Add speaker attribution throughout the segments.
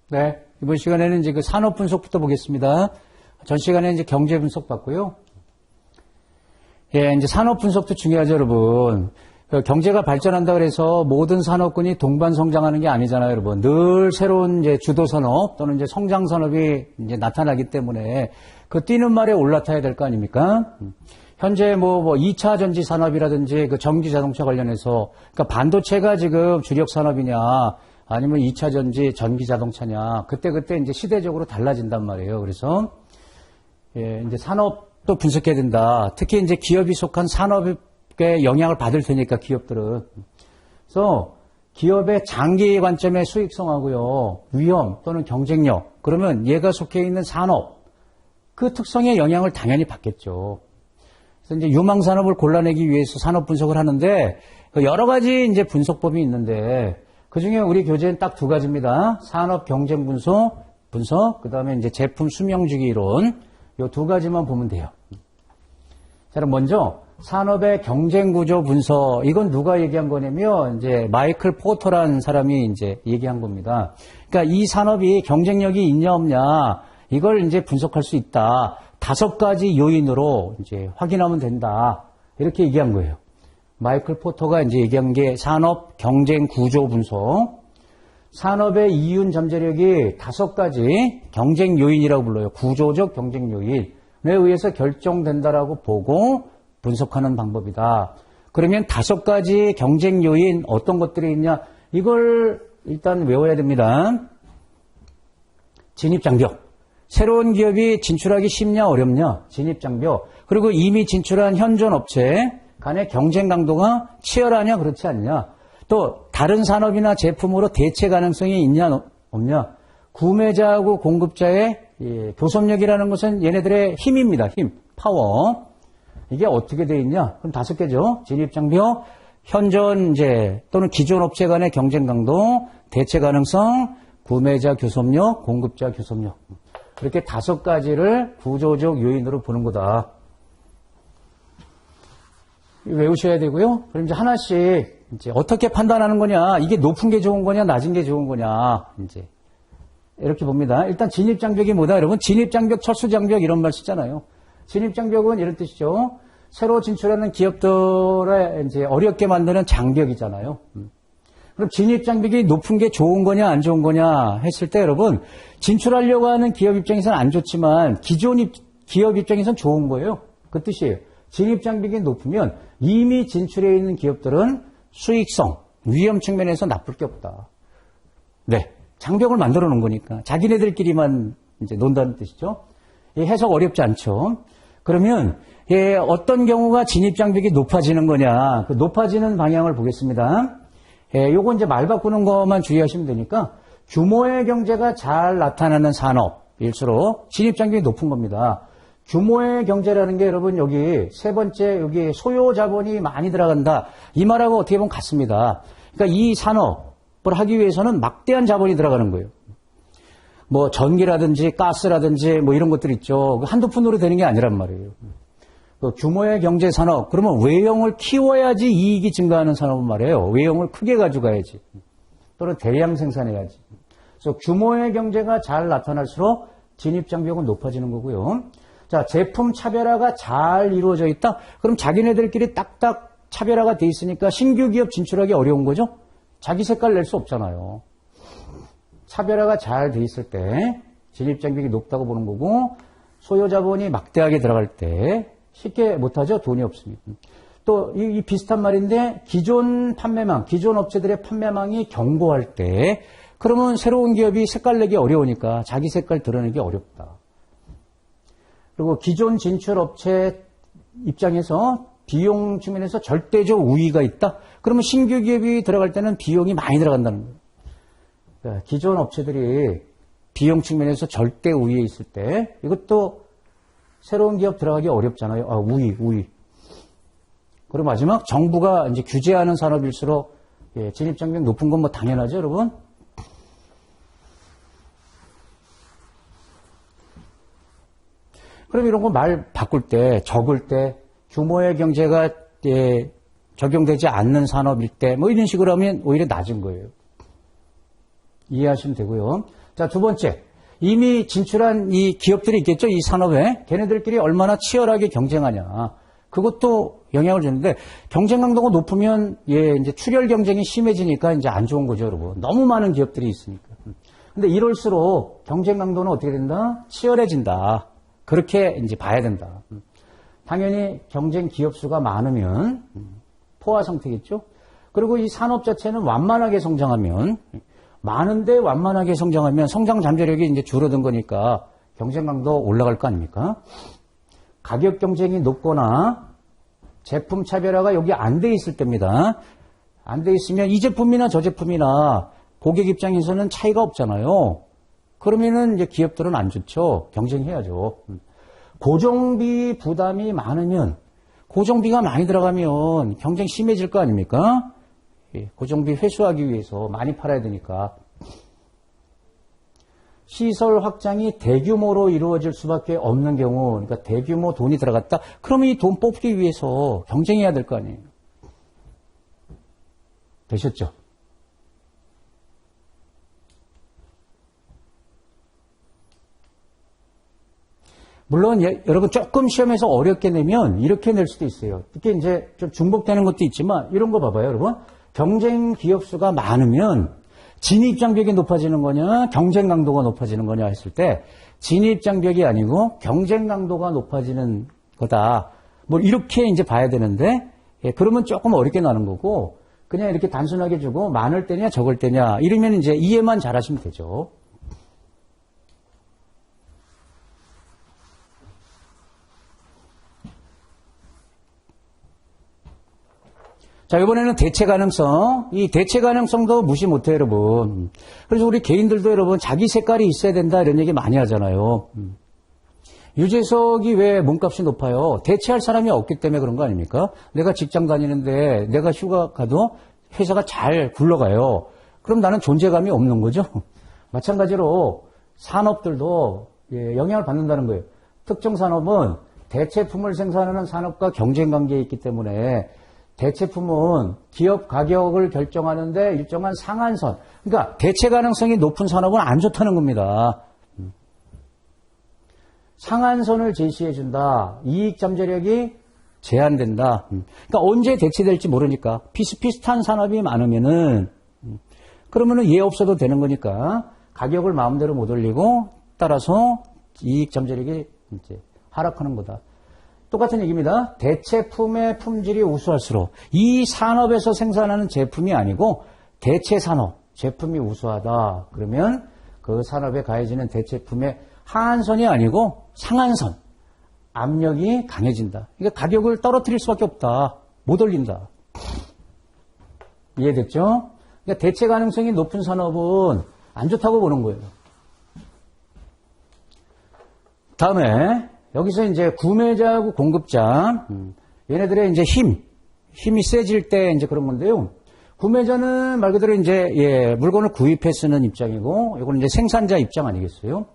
Speaker 1: 네. 이번 시간에는 이제 그 산업 분석부터 보겠습니다. 전 시간에 이제 경제 분석 봤고요. 예, 이제 산업 분석도 중요하죠, 여러분. 경제가 발전한다 그래서 모든 산업군이 동반 성장하는 게 아니잖아요, 여러분. 늘 새로운 이제 주도 산업 또는 이제 성장 산업이 이제 나타나기 때문에 그 뛰는 말에 올라타야 될 거 아닙니까? 현재 뭐 2차 전지 산업이라든지 그 전기 자동차 관련해서 그러니까 반도체가 지금 주력 산업이냐 아니면 2차 전지 전기 자동차냐 그때 이제 시대적으로 달라진단 말이에요. 그래서 예, 이제 산업도 분석해야 된다. 특히 이제 기업이 속한 산업에 영향을 받을 테니까 기업들은. 그래서 기업의 장기 관점의 수익성하고요. 위험 또는 경쟁력. 그러면 얘가 속해 있는 산업 그 특성의 영향을 당연히 받겠죠. 그래서 이제 유망 산업을 골라내기 위해서 산업 분석을 하는데 여러 가지 이제 분석법이 있는데 그 중에 우리 교재는 딱 두 가지입니다. 산업 경쟁 분석, 그 다음에 이제 제품 수명주기 이론. 요 두 가지만 보면 돼요. 자, 그럼 먼저 산업의 경쟁 구조 분석. 이건 누가 얘기한 거냐면 이제 마이클 포터라는 사람이 이제 얘기한 겁니다. 그러니까 이 산업이 경쟁력이 있냐 없냐 이걸 이제 분석할 수 있다. 5가지 요인으로 이제 확인하면 된다. 이렇게 얘기한 거예요. 마이클 포터가 이제 얘기한 게 산업 경쟁 구조 분석. 산업의 이윤 잠재력이 5가지 경쟁 요인이라고 불러요. 구조적 경쟁 요인에 의해서 결정된다라고 보고 분석하는 방법이다. 그러면 5가지 경쟁 요인 어떤 것들이 있냐? 이걸 일단 외워야 됩니다. 진입장벽. 새로운 기업이 진출하기 쉽냐 어렵냐? 진입장벽. 그리고 이미 진출한 현존 업체 간의 경쟁 강도가 치열하냐 그렇지 않냐? 또 다른 산업이나 제품으로 대체 가능성이 있냐 없냐? 구매자하고 공급자의 교섭력이라는 것은 얘네들의 힘입니다. 힘, 파워. 이게 어떻게 돼 있냐? 그럼 5개죠. 진입장벽, 현존 이제 또는 기존 업체 간의 경쟁 강도, 대체 가능성, 구매자 교섭력, 공급자 교섭력. 이렇게 5가지를 구조적 요인으로 보는 거다. 외우셔야 되고요. 그럼 이제 하나씩 이제 어떻게 판단하는 거냐? 이게 높은 게 좋은 거냐, 낮은 게 좋은 거냐? 이제 이렇게 봅니다. 일단 진입장벽이 뭐다, 여러분? 진입장벽, 철수장벽 이런 말 쓰잖아요. 진입장벽은 이런 뜻이죠. 새로 진출하는 기업들을 이제 어렵게 만드는 장벽이잖아요. 그럼 진입장벽이 높은 게 좋은 거냐, 안 좋은 거냐 했을 때 여러분, 진출하려고 하는 기업 입장에서는 안 좋지만 기존 기업 입장에서는 좋은 거예요. 그 뜻이에요. 진입장벽이 높으면 이미 진출해 있는 기업들은 수익성, 위험 측면에서 나쁠 게 없다. 네. 장벽을 만들어 놓은 거니까. 자기네들끼리만 이제 논다는 뜻이죠. 이 해석 어렵지 않죠. 그러면 어떤 경우가 진입장벽이 높아지는 거냐. 그 높아지는 방향을 보겠습니다. 요거 이제 말 바꾸는 것만 주의하시면 되니까 규모의 경제가 잘 나타나는 산업일수록 진입장벽이 높은 겁니다. 규모의 경제라는 게 여러분 여기 세 번째 여기 소요 자본이 많이 들어간다. 이 말하고 어떻게 보면 같습니다. 그러니까 이 산업을 하기 위해서는 막대한 자본이 들어가는 거예요. 뭐 전기라든지 가스라든지 뭐 이런 것들 있죠. 한두 푼으로 되는 게 아니란 말이에요. 그 규모의 경제 산업 그러면 외형을 키워야지 이익이 증가하는 산업은 말이에요. 외형을 크게 가져가야지. 또는 대량 생산해야지. 그래서 규모의 경제가 잘 나타날수록 진입장벽은 높아지는 거고요. 자, 제품 차별화가 잘 이루어져 있다? 그럼 자기네들끼리 딱딱 차별화가 돼 있으니까 신규 기업 진출하기 어려운 거죠? 자기 색깔 낼 수 없잖아요. 차별화가 잘 돼 있을 때 진입장벽이 높다고 보는 거고 소요 자본이 막대하게 들어갈 때 쉽게 못하죠. 돈이 없으면. 또 이 비슷한 말인데 기존 판매망, 기존 업체들의 판매망이 견고할 때 그러면 새로운 기업이 색깔 내기 어려우니까 자기 색깔 드러내기 어렵다. 그리고 기존 진출 업체 입장에서 비용 측면에서 절대적 우위가 있다? 그러면 신규 기업이 들어갈 때는 비용이 많이 들어간다는 거예요. 그러니까 기존 업체들이 비용 측면에서 절대 우위에 있을 때 이것도 새로운 기업 들어가기 어렵잖아요. 우위. 그리고 마지막 정부가 이제 규제하는 산업일수록 진입장벽 높은 건 뭐 당연하죠, 여러분? 그럼 이런 거 말 바꿀 때, 적을 때, 규모의 경제가 적용되지 않는 산업일 때, 뭐 이런 식으로 하면 오히려 낮은 거예요. 이해하시면 되고요. 자, 두 번째. 이미 진출한 이 기업들이 있겠죠. 이 산업에. 걔네들끼리 얼마나 치열하게 경쟁하냐. 그것도 영향을 주는데 경쟁 강도가 높으면 이제 출혈 경쟁이 심해지니까 이제 안 좋은 거죠, 여러분. 너무 많은 기업들이 있으니까. 근데 이럴수록 경쟁 강도는 어떻게 된다? 치열해진다. 그렇게 이제 봐야 된다. 당연히 경쟁 기업 수가 많으면 포화 상태겠죠. 그리고 이 산업 자체는 완만하게 성장하면 많은데 완만하게 성장하면 성장 잠재력이 이제 줄어든 거니까 경쟁 강도 올라갈 거 아닙니까? 가격 경쟁이 높거나 제품 차별화가 여기 안 돼 있을 때입니다. 안 돼 있으면 이 제품이나 저 제품이나 고객 입장에서는 차이가 없잖아요. 그러면은 이제 기업들은 안 좋죠. 경쟁해야죠. 고정비 부담이 많으면 고정비가 많이 들어가면 경쟁 심해질 거 아닙니까? 고정비 회수하기 위해서 많이 팔아야 되니까. 시설 확장이 대규모로 이루어질 수밖에 없는 경우, 그러니까 대규모 돈이 들어갔다. 그러면 이 돈 뽑기 위해서 경쟁해야 될 거 아니에요. 되셨죠? 물론 여러분 조금 시험에서 어렵게 내면 이렇게 낼 수도 있어요. 이게 이제 좀 중복되는 것도 있지만 이런 거 봐봐요, 여러분. 경쟁 기업 수가 많으면 진입 장벽이 높아지는 거냐, 경쟁 강도가 높아지는 거냐 했을 때 진입 장벽이 아니고 경쟁 강도가 높아지는 거다. 뭐 이렇게 이제 봐야 되는데 그러면 조금 어렵게 나는 거고 그냥 이렇게 단순하게 주고 많을 때냐 적을 때냐 이러면 이제 이해만 잘하시면 되죠. 자, 이번에는 대체 가능성. 이 대체 가능성도 무시 못해요, 여러분. 그래서 우리 개인들도 여러분, 자기 색깔이 있어야 된다, 이런 얘기 많이 하잖아요. 유재석이 왜 몸값이 높아요? 대체할 사람이 없기 때문에 그런 거 아닙니까? 내가 직장 다니는데, 내가 휴가 가도 회사가 잘 굴러가요. 그럼 나는 존재감이 없는 거죠? 마찬가지로 산업들도 영향을 받는다는 거예요. 특정 산업은 대체품을 생산하는 산업과 경쟁 관계에 있기 때문에 대체품은 기업 가격을 결정하는데 일정한 상한선. 그러니까 대체 가능성이 높은 산업은 안 좋다는 겁니다. 상한선을 제시해준다. 이익 잠재력이 제한된다. 그러니까 언제 대체될지 모르니까 비슷비슷한 산업이 많으면은 그러면은 얘 없어도 되는 거니까 가격을 마음대로 못 올리고 따라서 이익 잠재력이 이제 하락하는 거다. 똑같은 얘기입니다. 대체품의 품질이 우수할수록 이 산업에서 생산하는 제품이 아니고 대체 산업, 제품이 우수하다. 그러면 그 산업에 가해지는 대체품의 하한선이 아니고 상한선, 압력이 강해진다. 그러니까 가격을 떨어뜨릴 수밖에 없다. 못 올린다. 이해됐죠? 그러니까 대체 가능성이 높은 산업은 안 좋다고 보는 거예요. 다음에 여기서 이제 구매자하고 공급자, 얘네들의 이제 힘이 세질 때 이제 그런 건데요. 구매자는 말 그대로 이제 물건을 구입해 쓰는 입장이고, 이건 이제 생산자 입장 아니겠어요?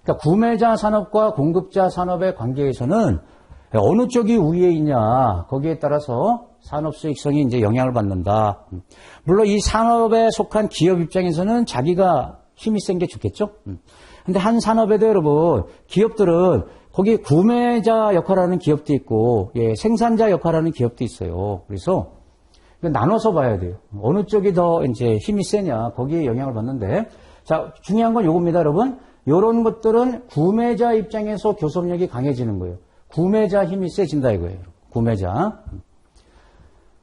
Speaker 1: 그러니까 구매자 산업과 공급자 산업의 관계에서는 어느 쪽이 우위에 있냐, 거기에 따라서 산업 수익성이 이제 영향을 받는다. 물론 이 산업에 속한 기업 입장에서는 자기가 힘이 센 게 좋겠죠? 근데 한 산업에도 여러분, 기업들은 거기 구매자 역할하는 기업도 있고, 생산자 역할하는 기업도 있어요. 그래서 나눠서 봐야 돼요. 어느 쪽이 더 이제 힘이 세냐, 거기에 영향을 받는데. 자, 중요한 건 요겁니다, 여러분. 요런 것들은 구매자 입장에서 교섭력이 강해지는 거예요. 구매자 힘이 세진다 이거예요. 구매자.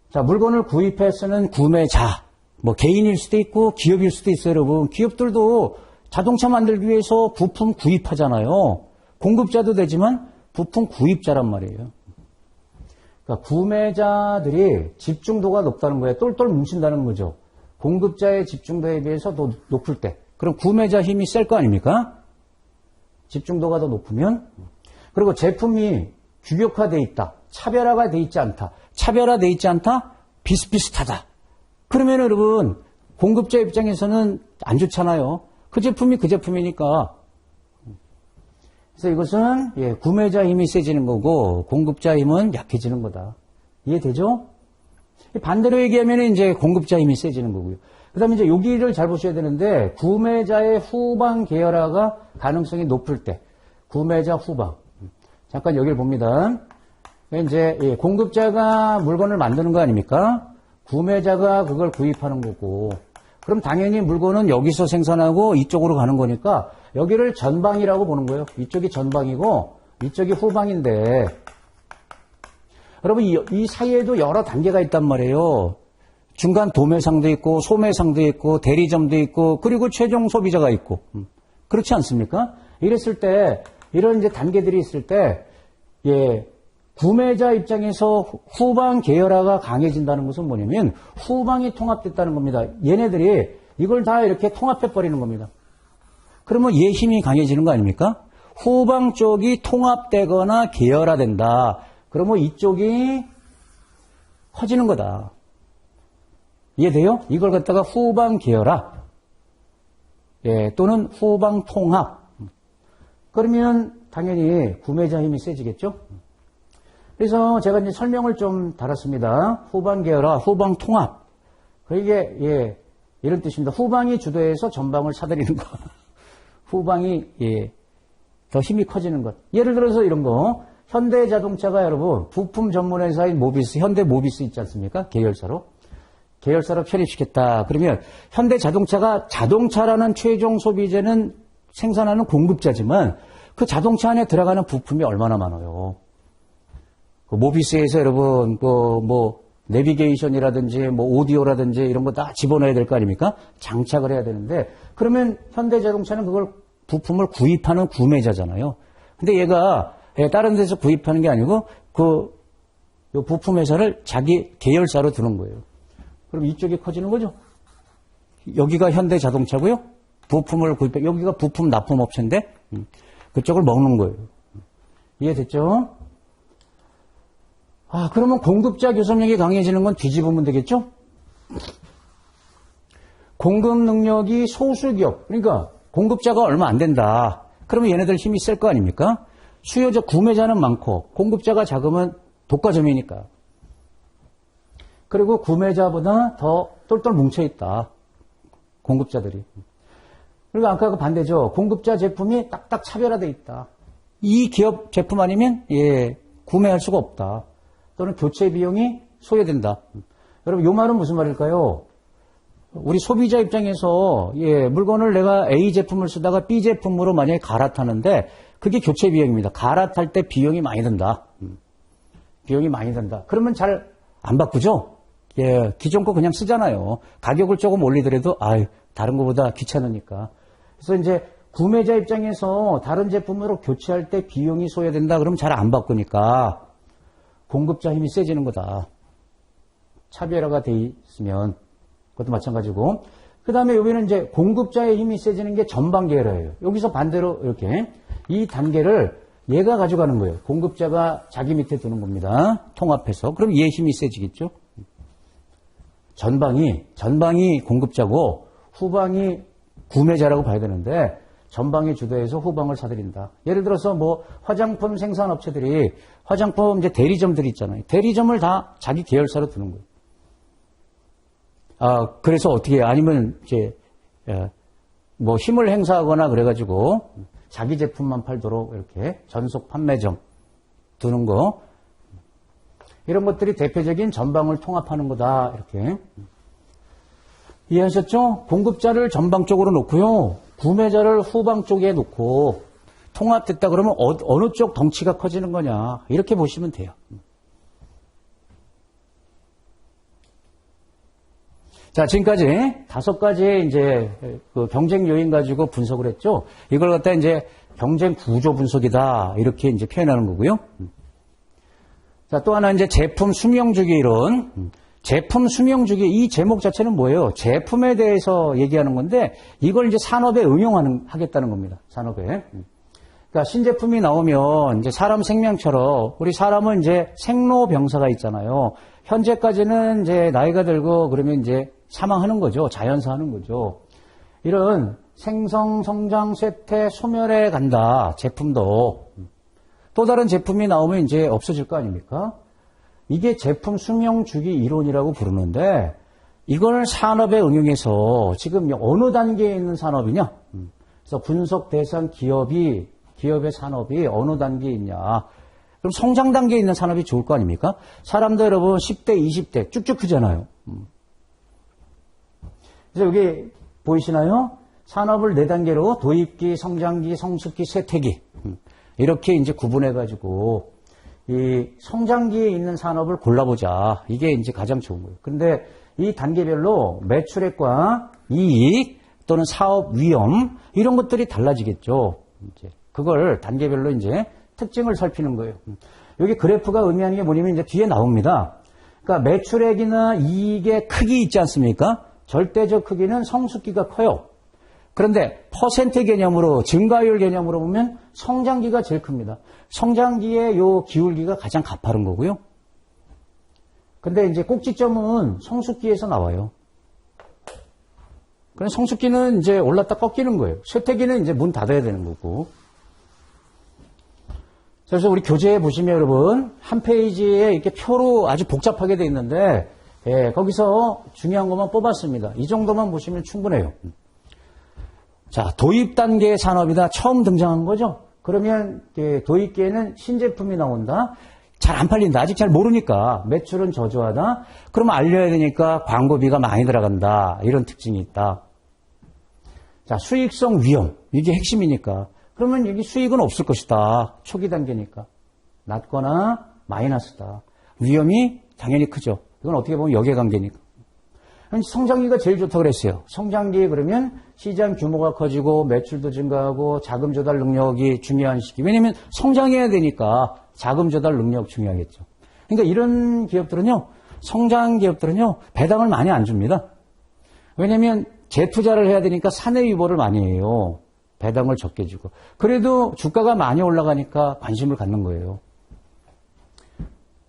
Speaker 1: 자, 물건을 구입해 쓰는 구매자. 뭐 개인일 수도 있고 기업일 수도 있어요, 여러분. 기업들도 자동차 만들기 위해서 부품 구입하잖아요. 공급자도 되지만 부품 구입자란 말이에요. 그러니까 구매자들이 집중도가 높다는 거예요. 똘똘 뭉친다는 거죠. 공급자의 집중도에 비해서 더 높을 때. 그럼 구매자 힘이 셀 거 아닙니까? 집중도가 더 높으면. 그리고 제품이 규격화되어 있다. 차별화가 되어 있지 않다. 차별화되어 있지 않다? 비슷비슷하다. 그러면 여러분 공급자 입장에서는 안 좋잖아요. 그 제품이 그 제품이니까. 그래서 이것은 구매자 힘이 세지는 거고 공급자 힘은 약해지는 거다. 이해되죠? 반대로 얘기하면 이제 공급자 힘이 세지는 거고요. 그 다음에 이제 여기를 잘 보셔야 되는데, 구매자의 후방 계열화가 가능성이 높을 때, 구매자 후방. 잠깐 여기를 봅니다. 이제, 공급자가 물건을 만드는 거 아닙니까? 구매자가 그걸 구입하는 거고, 그럼 당연히 물건은 여기서 생산하고 이쪽으로 가는 거니까, 여기를 전방이라고 보는 거예요. 이쪽이 전방이고, 이쪽이 후방인데, 여러분, 이 사이에도 여러 단계가 있단 말이에요. 중간 도매상도 있고, 소매상도 있고, 대리점도 있고, 그리고 최종 소비자가 있고. 그렇지 않습니까? 이랬을 때, 이런 이제 단계들이 있을 때, 구매자 입장에서 후방 계열화가 강해진다는 것은 뭐냐면, 후방이 통합됐다는 겁니다. 얘네들이 이걸 다 이렇게 통합해버리는 겁니다. 그러면 얘 힘이 강해지는 거 아닙니까? 후방 쪽이 통합되거나 계열화된다. 그러면 이쪽이 커지는 거다. 이해돼요? 이걸 갖다가 후방 계열화, 또는 후방 통합. 그러면 당연히 구매자 힘이 세지겠죠? 그래서 제가 이제 설명을 좀 달았습니다. 후방 계열화, 후방 통합. 이게, 이런 뜻입니다. 후방이 주도해서 전방을 사들이는 것. 후방이, 더 힘이 커지는 것. 예를 들어서 이런 거. 현대자동차가 여러분, 부품 전문 회사인 모비스, 현대 모비스 있지 않습니까? 계열사로. 계열사로 편입시켰다. 그러면 현대자동차가 자동차라는 최종 소비재는 생산하는 공급자지만 그 자동차 안에 들어가는 부품이 얼마나 많아요. 그 모비스에서 여러분, 내비게이션이라든지, 오디오라든지 이런 거 다 집어넣어야 될 거 아닙니까? 장착을 해야 되는데, 그러면 현대자동차는 그걸 부품을 구입하는 구매자잖아요. 근데 얘가 다른 데서 구입하는 게 아니고, 요 부품 회사를 자기 계열사로 두는 거예요. 그럼 이쪽이 커지는 거죠? 여기가 현대자동차고요. 부품을 구입해, 여기가 부품 납품업체인데, 그쪽을 먹는 거예요. 이해됐죠? 그러면 공급자 교섭력이 강해지는 건 뒤집으면 되겠죠? 공급 능력이 소수기업, 그러니까 공급자가 얼마 안 된다. 그러면 얘네들 힘이 셀 거 아닙니까? 수요자, 구매자는 많고 공급자가 작으면 독과점이니까. 그리고 구매자보다 더 똘똘 뭉쳐있다. 공급자들이. 그리고 아까 그 반대죠. 공급자 제품이 딱딱 차별화되어 있다. 이 기업 제품 아니면 구매할 수가 없다. 또는 교체 비용이 소요된다. 여러분, 이 말은 무슨 말일까요? 우리 소비자 입장에서 물건을 내가 A 제품을 쓰다가 B 제품으로 만약에 갈아타는데 그게 교체 비용입니다. 갈아탈 때 비용이 많이 든다. 비용이 많이 든다. 그러면 잘 안 바꾸죠? 기존 거 그냥 쓰잖아요. 가격을 조금 올리더라도 다른 거보다 귀찮으니까. 그래서 이제 구매자 입장에서 다른 제품으로 교체할 때 비용이 소요된다. 그러면 잘 안 바꾸니까 공급자 힘이 세지는 거다. 차별화가 돼 있으면. 그것도 마찬가지고. 그 다음에 여기는 이제 공급자의 힘이 세지는 게 전방 계열화예요. 여기서 반대로 이렇게 이 단계를 얘가 가져가는 거예요. 공급자가 자기 밑에 두는 겁니다. 통합해서. 그럼 얘 힘이 세지겠죠? 전방이 공급자고 후방이 구매자라고 봐야 되는데 전방이 주도해서 후방을 사들인다. 예를 들어서 화장품 생산업체들이 화장품 이제 대리점들이 있잖아요. 대리점을 다 자기 계열사로 두는 거예요. 그래서 어떻게 아니면 이제 힘을 행사하거나 그래가지고 자기 제품만 팔도록 이렇게 전속 판매점 두는 거. 이런 것들이 대표적인 전방을 통합하는 거다. 이렇게. 이해하셨죠? 공급자를 전방 쪽으로 놓고요. 구매자를 후방 쪽에 놓고 통합됐다 그러면 어느 쪽 덩치가 커지는 거냐. 이렇게 보시면 돼요. 자, 지금까지 5가지의 이제 그 경쟁 요인 가지고 분석을 했죠. 이걸 갖다 이제 경쟁 구조 분석이다. 이렇게 이제 표현하는 거고요. 자, 또 하나 이제 제품 수명 주기 이론. 제품 수명 주기 이 제목 자체는 뭐예요? 제품에 대해서 얘기하는 건데 이걸 이제 산업에 하겠다는 겁니다. 산업에. 그러니까 신제품이 나오면 이제 사람 생명처럼 우리 사람은 이제 생로병사가 있잖아요. 현재까지는 이제 나이가 들고 그러면 이제 사망하는 거죠. 자연사하는 거죠. 이런 생성, 성장, 쇠퇴, 소멸해 간다. 제품도. 또 다른 제품이 나오면 이제 없어질 거 아닙니까? 이게 제품 수명 주기 이론이라고 부르는데 이걸 산업에 응용해서 지금 어느 단계에 있는 산업이냐? 그래서 분석 대상 기업의 산업이 어느 단계에 있냐? 그럼 성장 단계에 있는 산업이 좋을 거 아닙니까? 사람들 여러분 10대, 20대 쭉쭉 크잖아요. 그래서 여기 보이시나요? 산업을 4단계로 도입기, 성장기, 성숙기, 쇠퇴기 이렇게 이제 구분해가지고 이 성장기에 있는 산업을 골라보자. 이게 이제 가장 좋은 거예요. 근데 이 단계별로 매출액과 이익 또는 사업 위험 이런 것들이 달라지겠죠. 이제 그걸 단계별로 이제 특징을 살피는 거예요. 여기 그래프가 의미하는 게 뭐냐면 이제 뒤에 나옵니다. 그러니까 매출액이나 이익의 크기 있지 않습니까? 절대적 크기는 성숙기가 커요. 그런데 퍼센트 개념으로 증가율 개념으로 보면 성장기가 제일 큽니다. 성장기의 요 기울기가 가장 가파른 거고요. 근데 이제 꼭지점은 성숙기에서 나와요. 그럼 성숙기는 이제 올랐다 꺾이는 거예요. 쇠퇴기는 이제 문 닫아야 되는 거고. 그래서 우리 교재에 보시면 여러분 한 페이지에 이렇게 표로 아주 복잡하게 돼 있는데 거기서 중요한 것만 뽑았습니다. 이 정도만 보시면 충분해요. 자, 도입 단계의 산업이다. 처음 등장한 거죠. 그러면 도입기에는 신제품이 나온다. 잘 안 팔린다. 아직 잘 모르니까 매출은 저조하다. 그러면 알려야 되니까 광고비가 많이 들어간다. 이런 특징이 있다. 자, 수익성 위험. 이게 핵심이니까. 그러면 여기 수익은 없을 것이다. 초기 단계니까. 낮거나 마이너스다. 위험이 당연히 크죠. 이건 어떻게 보면 역외관계니까. 성장기가 제일 좋다고 그랬어요. 성장기에 그러면 시장 규모가 커지고 매출도 증가하고 자금 조달 능력이 중요한 시기. 왜냐하면 성장해야 되니까 자금 조달 능력 중요하겠죠. 그러니까 이런 기업들은요. 성장 기업들은요. 배당을 많이 안 줍니다. 왜냐하면 재투자를 해야 되니까 사내 유보를 많이 해요. 배당을 적게 주고. 그래도 주가가 많이 올라가니까 관심을 갖는 거예요.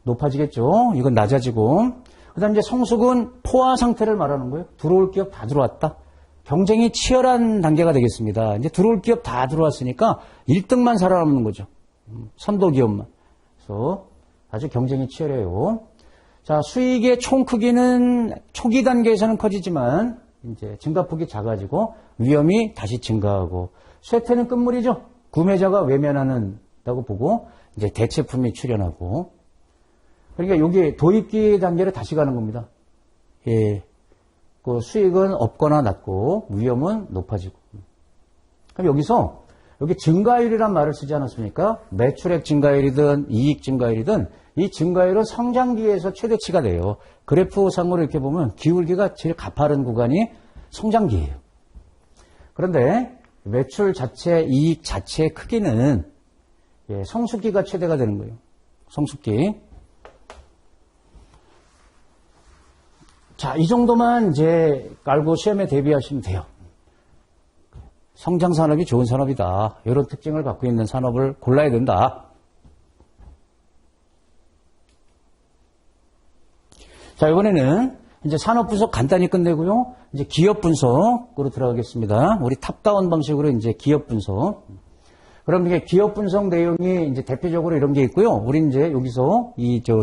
Speaker 1: 높아지겠죠. 이건 낮아지고. 그 다음에 이제 성숙은 포화 상태를 말하는 거예요. 들어올 기업 다 들어왔다. 경쟁이 치열한 단계가 되겠습니다. 이제 들어올 기업 다 들어왔으니까 1등만 살아남는 거죠. 선도 기업만. 그래서 아주 경쟁이 치열해요. 자, 수익의 총 크기는 초기 단계에서는 커지지만 이제 증가폭이 작아지고 위험이 다시 증가하고 쇠퇴는 끝물이죠. 구매자가 외면하는다고 보고 이제 대체품이 출현하고 그러니까 여기 도입기 단계로 다시 가는 겁니다. 예. 그 수익은 없거나 낮고 위험은 높아지고. 그럼 여기서 여기 증가율이란 말을 쓰지 않았습니까? 매출액 증가율이든 이익 증가율이든 이 증가율은 성장기에서 최대치가 돼요. 그래프상으로 이렇게 보면 기울기가 제일 가파른 구간이 성장기예요. 그런데 매출 자체, 이익 자체의 크기는 성숙기가 최대가 되는 거예요. 성숙기. 자, 이 정도만 이제 깔고 시험에 대비하시면 돼요. 성장 산업이 좋은 산업이다. 이런 특징을 갖고 있는 산업을 골라야 된다. 자, 이번에는 이제 산업 분석 간단히 끝내고요. 이제 기업 분석으로 들어가겠습니다. 우리 탑다운 방식으로 이제 기업 분석. 그럼 이게 기업 분석 내용이 이제 대표적으로 이런 게 있고요. 우리 이제 여기서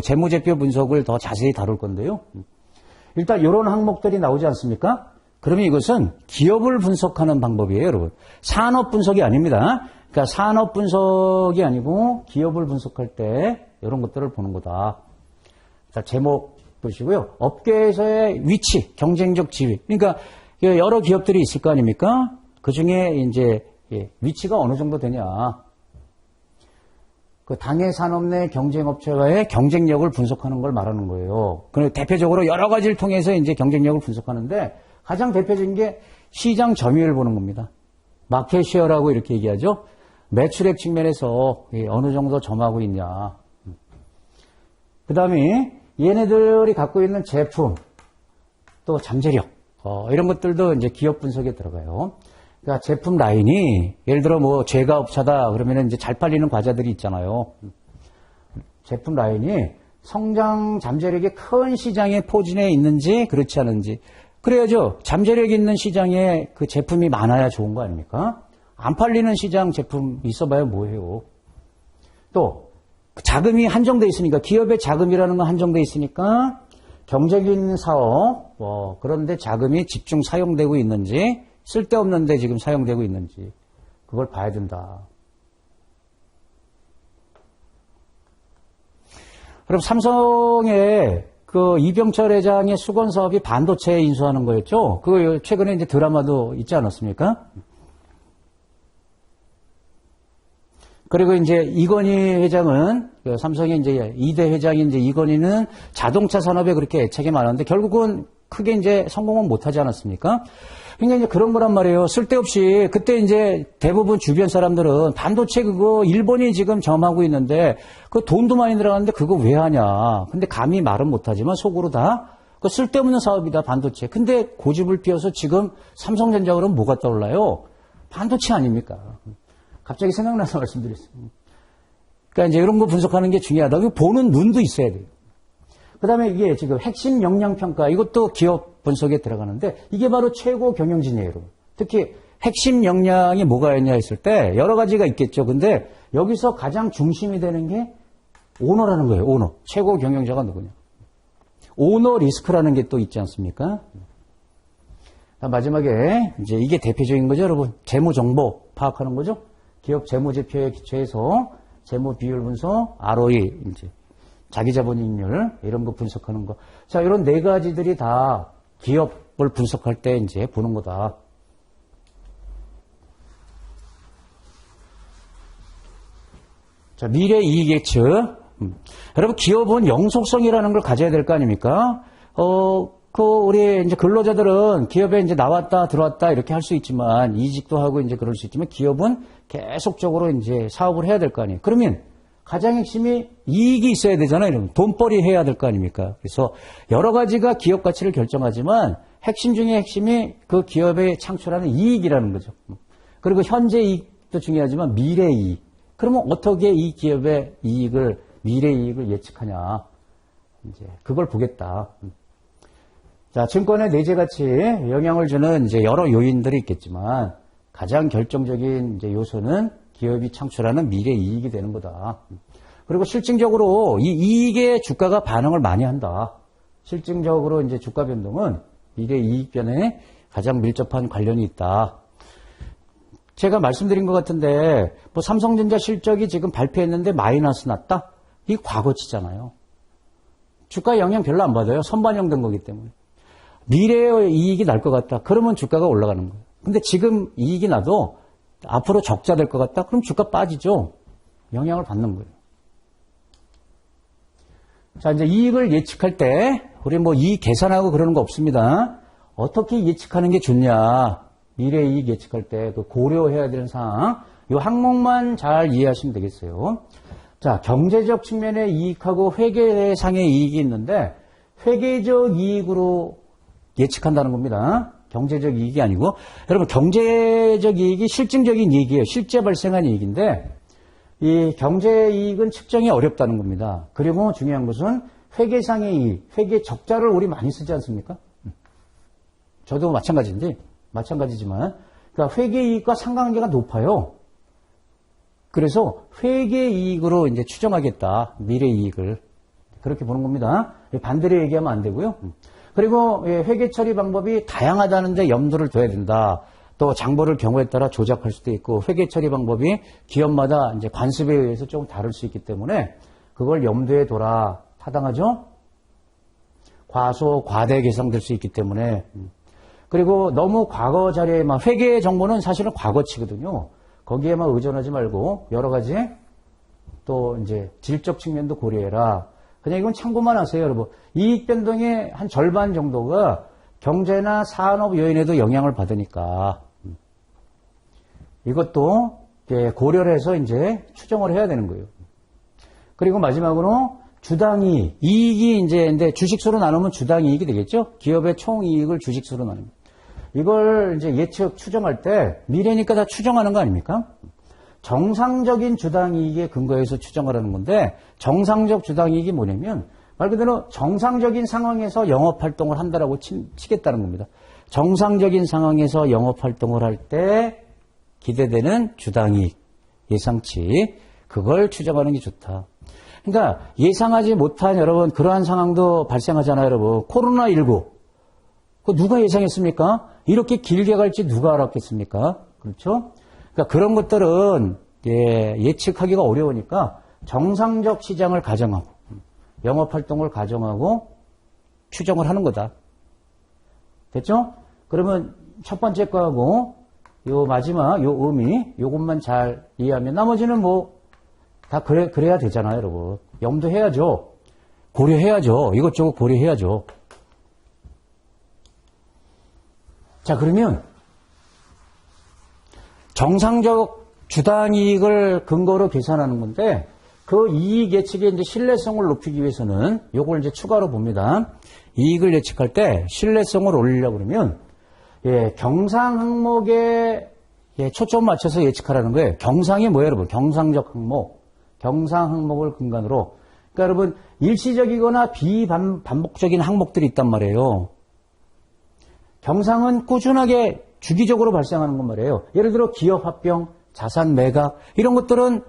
Speaker 1: 재무제표 분석을 더 자세히 다룰 건데요. 일단 이런 항목들이 나오지 않습니까? 그러면 이것은 기업을 분석하는 방법이에요, 여러분. 산업 분석이 아닙니다. 그러니까 산업 분석이 아니고 기업을 분석할 때 이런 것들을 보는 거다. 자, 제목 보시고요. 업계에서의 위치, 경쟁적 지위. 그러니까 여러 기업들이 있을 거 아닙니까? 그 중에 이제 위치가 어느 정도 되냐. 그 당해 산업 내 경쟁업체와의 경쟁력을 분석하는 걸 말하는 거예요. 그리고 대표적으로 여러 가지를 통해서 이제 경쟁력을 분석하는데 가장 대표적인 게 시장 점유율을 보는 겁니다. 마켓 쉐어라고 이렇게 얘기하죠. 매출액 측면에서 어느 정도 점하고 있냐. 그 다음에 얘네들이 갖고 있는 제품, 또 잠재력, 이런 것들도 이제 기업 분석에 들어가요. 그러니까 제품 라인이 예를 들어 뭐 제과업체다 그러면 이제 잘 팔리는 과자들이 있잖아요. 제품 라인이 성장 잠재력이 큰 시장에 포진해 있는지 그렇지 않은지 그래야죠. 잠재력 있는 시장에 그 제품이 많아야 좋은 거 아닙니까? 안 팔리는 시장 제품 있어봐야 뭐해요. 또 자금이 한정돼 있으니까 기업의 자금이라는 건 한정돼 있으니까 경쟁력 있는 사업 그런데 자금이 집중 사용되고 있는지 쓸데없는데 지금 사용되고 있는지 그걸 봐야 된다. 그럼 삼성의 그 이병철 회장의 수건 사업이 반도체에 인수하는 거였죠? 그거 최근에 이제 드라마도 있지 않았습니까? 그리고 이제 이건희 회장은, 삼성의 이제 2대 회장인 이제 이건희는 자동차 산업에 그렇게 애착이 많았는데 결국은 크게 이제 성공은 못하지 않았습니까? 그러니까 이제 그런 거란 말이에요. 쓸데없이 그때 이제 대부분 주변 사람들은 반도체 그거 일본이 지금 점하고 있는데 그 돈도 많이 들어가는데 그거 왜 하냐. 근데 감히 말은 못하지만 속으로 다 그 쓸데없는 사업이다 반도체. 근데 고집을 피워서 지금 삼성전자 그러면 뭐가 떠올라요? 반도체 아닙니까? 갑자기 생각나서 말씀드렸습니다. 그러니까 이제 이런 거 분석하는 게 중요하다. 보는 눈도 있어야 돼요. 그 다음에 이게 지금 핵심 역량평가, 이것도 기업 분석에 들어가는데 이게 바로 최고 경영진이에요, 여러분. 특히 핵심 역량이 뭐가 있냐 했을 때 여러 가지가 있겠죠. 근데 여기서 가장 중심이 되는 게 오너라는 거예요, 오너. 최고 경영자가 누구냐. 오너 리스크라는 게 또 있지 않습니까? 마지막에 이제 이게 대표적인 거죠, 여러분. 재무 정보 파악하는 거죠. 기업 재무제표에 기초해서 재무 비율 분석, ROE, 이제 자기 자본이익률 이런 거 분석하는 거. 자, 이런 네 가지들이 다 기업을 분석할 때 이제 보는 거다. 자, 미래 이익 예측. 여러분, 기업은 영속성이라는 걸 가져야 될 거 아닙니까? 우리 이제 근로자들은 기업에 이제 나왔다 들어왔다 이렇게 할 수 있지만 이직도 하고 이제 그럴 수 있지만 기업은 계속적으로 이제 사업을 해야 될 거 아니에요. 그러면 가장 핵심이 이익이 있어야 되잖아요. 이러면 돈벌이 해야 될 거 아닙니까? 그래서 여러 가지가 기업 가치를 결정하지만 핵심 중에 핵심이 그 기업에 창출하는 이익이라는 거죠. 그리고 현재 이익도 중요하지만 미래 이익. 그러면 어떻게 이 기업의 이익을 미래 이익을 예측하냐? 이제 그걸 보겠다. 자, 증권의 내재 가치에 영향을 주는 이제 여러 요인들이 있겠지만 가장 결정적인 이제 요소는 기업이 창출하는 미래 이익이 되는 거다. 그리고 실증적으로 이 이익에 주가가 반응을 많이 한다. 실증적으로 이제 주가 변동은 미래 이익 변에 가장 밀접한 관련이 있다. 제가 말씀드린 것 같은데 뭐 삼성전자 실적이 지금 발표했는데 마이너스 났다? 이 과거치잖아요. 주가 영향 별로 안 받아요. 선반영된 거기 때문에. 미래의 이익이 날 것 같다. 그러면 주가가 올라가는 거예요. 근데 지금 이익이 나도 앞으로 적자 될 것 같다. 그럼 주가 빠지죠. 영향을 받는 거예요. 자, 이제 이익을 예측할 때 우리 뭐 이익 계산하고 그러는 거 없습니다. 어떻게 예측하는 게 좋냐. 미래 이익 예측할 때 그 고려해야 되는 사항. 이 항목만 잘 이해하시면 되겠어요. 자, 경제적 측면의 이익하고 회계상의 이익이 있는데 회계적 이익으로 예측한다는 겁니다. 경제적 이익이 아니고. 여러분, 경제적 이익이 실증적인 이익이에요. 실제 발생한 이익인데 이 경제 이익은 측정이 어렵다는 겁니다. 그리고 중요한 것은 회계상의 이익, 회계 적자를 우리 많이 쓰지 않습니까? 저도 마찬가지지만 그러니까 회계 이익과 상관관계가 높아요. 그래서 회계 이익으로 이제 추정하겠다. 미래 이익을. 그렇게 보는 겁니다. 반대로 얘기하면 안 되고요. 그리고 회계 처리 방법이 다양하다는데 염두를 둬야 된다. 또 장보를 경우에 따라 조작할 수도 있고 회계 처리 방법이 기업마다 이제 관습에 의해서 조금 다를 수 있기 때문에 그걸 염두에 둬라. 타당하죠? 과소, 과대 계상될 수 있기 때문에. 그리고 너무 과거 자료에만 회계 정보는 사실은 과거치거든요. 거기에만 의존하지 말고 여러 가지 또 이제 질적 측면도 고려해라. 그냥 이건 참고만 하세요, 여러분. 이익 변동의 한 절반 정도가 경제나 산업 요인에도 영향을 받으니까 이것도 고려를 해서 이제 추정을 해야 되는 거예요. 그리고 마지막으로 주당이익, 이익이 이제 근데 주식수로 나누면 주당이익이 되겠죠? 기업의 총이익을 주식수로 나눕니다. 이걸 이제 예측 추정할 때 미래니까 다 추정하는 거 아닙니까? 정상적인 주당이익에 근거해서 추정하라는 건데 정상적 주당이익이 뭐냐면 말 그대로 정상적인 상황에서 영업활동을 한다라고 치겠다는 겁니다. 정상적인 상황에서 영업활동을 할 때 기대되는 주당이익, 예상치 그걸 추정하는 게 좋다. 그러니까 예상하지 못한 여러분 그러한 상황도 발생하잖아요. 여러분 코로나19 그 누가 예상했습니까? 이렇게 길게 갈지 누가 알았겠습니까? 그렇죠? 그러니까 그런 것들은 예측하기가 어려우니까 정상적 시장을 가정하고 영업활동을 가정하고 추정을 하는 거다. 됐죠? 그러면 첫 번째 거하고 요 마지막 요 의미 요것만 잘 이해하면 나머지는 뭐 다 그래야 되잖아요, 여러분. 염두해야죠. 고려해야죠. 이것저것 고려해야죠. 자, 그러면 정상적 주당이익을 근거로 계산하는 건데 그 이익 예측의 이제 신뢰성을 높이기 위해서는 요걸 이제 추가로 봅니다. 이익을 예측할 때 신뢰성을 올리려고 그러면 경상 항목에 초점 맞춰서 예측하라는 거예요. 경상이 뭐예요, 여러분? 경상적 항목. 경상 항목을 근간으로. 그러니까 여러분 일시적이거나 비반복적인 항목들이 있단 말이에요. 경상은 꾸준하게 주기적으로 발생하는 건 말이에요. 예를 들어 기업 합병, 자산 매각 이런 것들은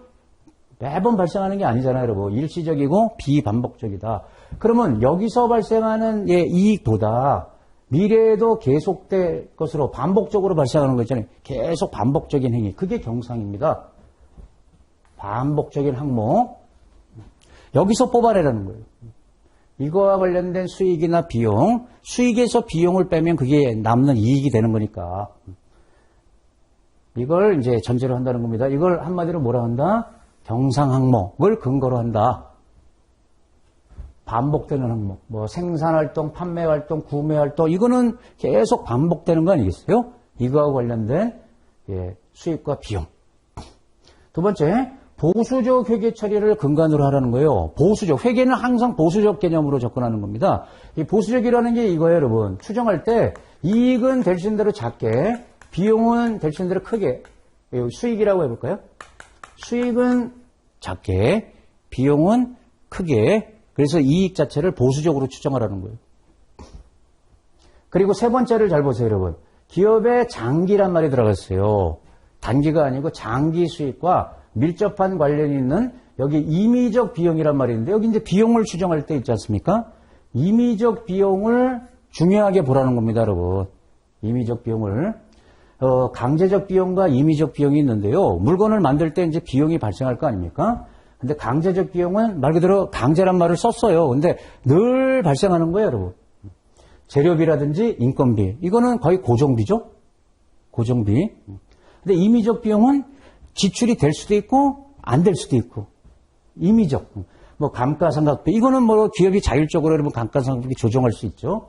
Speaker 1: 매번 발생하는 게 아니잖아요, 여러분. 일시적이고 비반복적이다. 그러면 여기서 발생하는 이익보다 미래에도 계속될 것으로 반복적으로 발생하는 거 있잖아요. 계속 반복적인 행위. 그게 경상입니다. 반복적인 항목. 여기서 뽑아내라는 거예요. 이거와 관련된 수익이나 비용, 수익에서 비용을 빼면 그게 남는 이익이 되는 거니까. 이걸 이제 전제로 한다는 겁니다. 이걸 한마디로 뭐라 한다? 경상 항목을 근거로 한다. 반복되는 항목, 뭐 생산활동, 판매활동, 구매활동, 이거는 계속 반복되는 거 아니겠어요? 이거와 관련된 수익과 비용. 두 번째, 보수적 회계 처리를 근간으로 하라는 거예요. 보수적, 회계는 항상 보수적 개념으로 접근하는 겁니다. 이 보수적이라는 게 이거예요, 여러분. 추정할 때 이익은 될 수 있는 대로 작게, 비용은 될 수 있는 대로 크게. 수익이라고 해볼까요? 수익은 작게, 비용은 크게. 그래서 이익 자체를 보수적으로 추정하라는 거예요. 그리고 세 번째를 잘 보세요, 여러분. 기업의 장기란 말이 들어갔어요. 단기가 아니고 장기 수익과 밀접한 관련이 있는 여기 임의적 비용이란 말이 있는데 여기 이제 비용을 추정할 때 있지 않습니까? 임의적 비용을 중요하게 보라는 겁니다, 여러분. 임의적 비용을. 강제적 비용과 임의적 비용이 있는데요. 물건을 만들 때 이제 비용이 발생할 거 아닙니까? 근데 강제적 비용은 말 그대로 강제란 말을 썼어요. 근데 늘 발생하는 거예요, 여러분. 재료비라든지 인건비. 이거는 거의 고정비죠? 고정비. 근데 임의적 비용은 지출이 될 수도 있고 안 될 수도 있고. 임의적. 뭐 감가상각비. 이거는 뭐 기업이 자율적으로 여러분 감가상각비 조정할 수 있죠.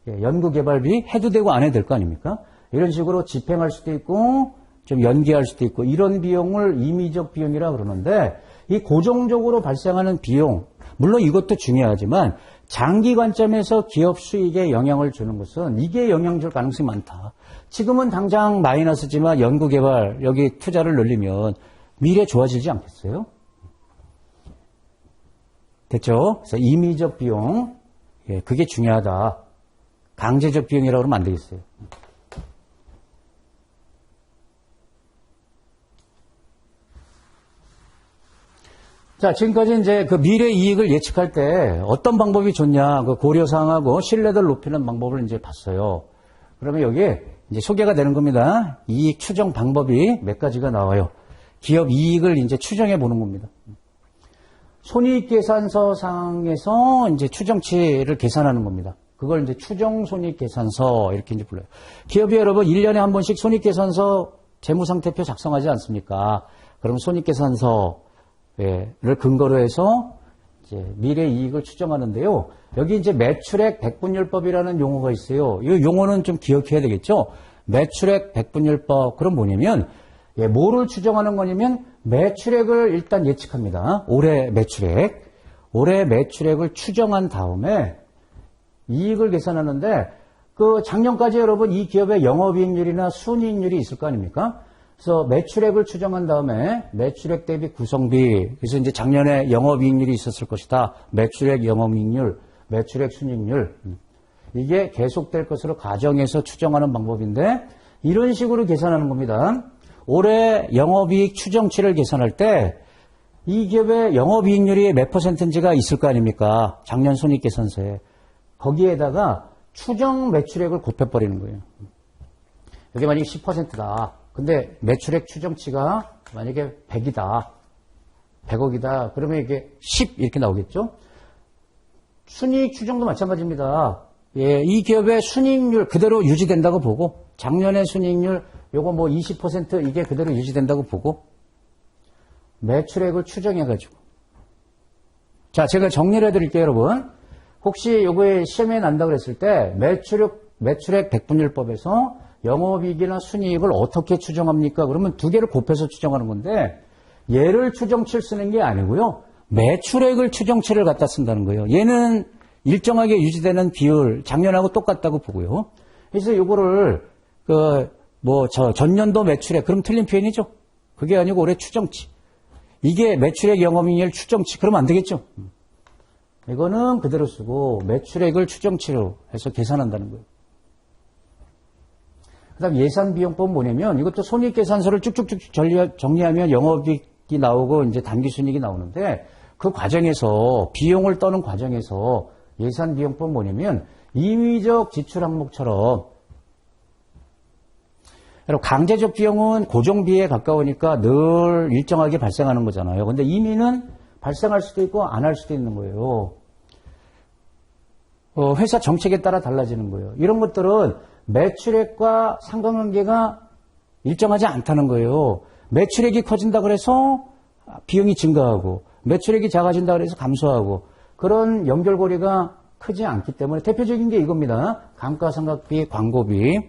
Speaker 1: 연구개발비 해도 되고 안 해도 될 거 아닙니까? 이런 식으로 집행할 수도 있고 좀 연기할 수도 있고 이런 비용을 임의적 비용이라고 그러는데 이 고정적으로 발생하는 비용, 물론 이것도 중요하지만 장기 관점에서 기업 수익에 영향을 주는 것은 이게 영향 줄 가능성이 많다. 지금은 당장 마이너스지만 연구개발 여기 투자를 늘리면 미래 좋아지지 않겠어요? 됐죠? 그래서 임의적 비용, 그게 중요하다. 강제적 비용이라고 그러면 안 되겠어요. 자, 지금까지 이제 그 미래 이익을 예측할 때 어떤 방법이 좋냐, 그 고려사항하고 신뢰도를 높이는 방법을 이제 봤어요. 그러면 여기에 이제 소개가 되는 겁니다. 이익 추정 방법이 몇 가지가 나와요. 기업 이익을 이제 추정해 보는 겁니다. 손익계산서상에서 이제 추정치를 계산하는 겁니다. 그걸 이제 추정손익계산서 이렇게 이제 불러요. 기업이 여러분 1년에 한 번씩 손익계산서 재무상태표 작성하지 않습니까? 그럼 손익계산서 를 근거로 해서 이제 미래 이익을 추정하는데요. 여기 이제 매출액 백분율법이라는 용어가 있어요. 이 용어는 좀 기억해야 되겠죠. 매출액 백분율법. 그럼 뭐냐면 뭐를 추정하는 거냐면 매출액을 일단 예측합니다. 올해 매출액을 추정한 다음에 이익을 계산하는데 그 작년까지 여러분 이 기업의 영업이익률이나 순이익률이 있을 거 아닙니까? 그래서 매출액을 추정한 다음에 매출액 대비 구성비, 그래서 이제 작년에 영업이익률이 있었을 것이다. 매출액 영업이익률, 매출액 순이익률. 이게 계속될 것으로 가정해서 추정하는 방법인데 이런 식으로 계산하는 겁니다. 올해 영업이익 추정치를 계산할 때 이 기업의 영업이익률이 몇 %인지가 있을 거 아닙니까? 작년 손익계산서에. 거기에다가 추정 매출액을 곱해버리는 거예요. 여기 만약에 10%다. 근데 매출액 추정치가 만약에 100이다. 100억이다. 그러면 이게 10 이렇게 나오겠죠? 순이익 추정도 마찬가지입니다. 예, 이 기업의 순이익률 그대로 유지된다고 보고 작년의 순이익률 요거 뭐 20% 이게 그대로 유지된다고 보고 매출액을 추정해가지고 자, 제가 정리를 해드릴게요, 여러분. 혹시 요거에 시험에 난다고 그랬을 때 매출액 백분율법에서 영업이익이나 순이익을 어떻게 추정합니까? 그러면 두 개를 곱해서 추정하는 건데 얘를 추정치를 쓰는 게 아니고요. 매출액을 추정치를 갖다 쓴다는 거예요. 얘는 일정하게 유지되는 비율, 작년하고 똑같다고 보고요. 그래서 요거를 전년도 매출액, 그럼 틀린 표현이죠. 그게 아니고 올해 추정치. 이게 매출액 영업이익률 추정치. 그러면 안 되겠죠. 이거는 그대로 쓰고 매출액을 추정치로 해서 계산한다는 거예요. 그 다음 예산비용법은 뭐냐면 이것도 손익계산서를 쭉쭉쭉 정리하면 영업이익이 나오고 이제 단기순이익이 나오는데 그 과정에서 비용을 떠는 과정에서 예산비용법은 뭐냐면 임의적 지출 항목처럼 여러분 강제적 비용은 고정비에 가까우니까 늘 일정하게 발생하는 거잖아요. 근데 임의는 발생할 수도 있고 안 할 수도 있는 거예요. 회사 정책에 따라 달라지는 거예요. 이런 것들은 매출액과 상관관계가 일정하지 않다는 거예요. 매출액이 커진다 그래서 비용이 증가하고 매출액이 작아진다 그래서 감소하고 그런 연결고리가 크지 않기 때문에 대표적인 게 이겁니다. 감가상각비, 광고비.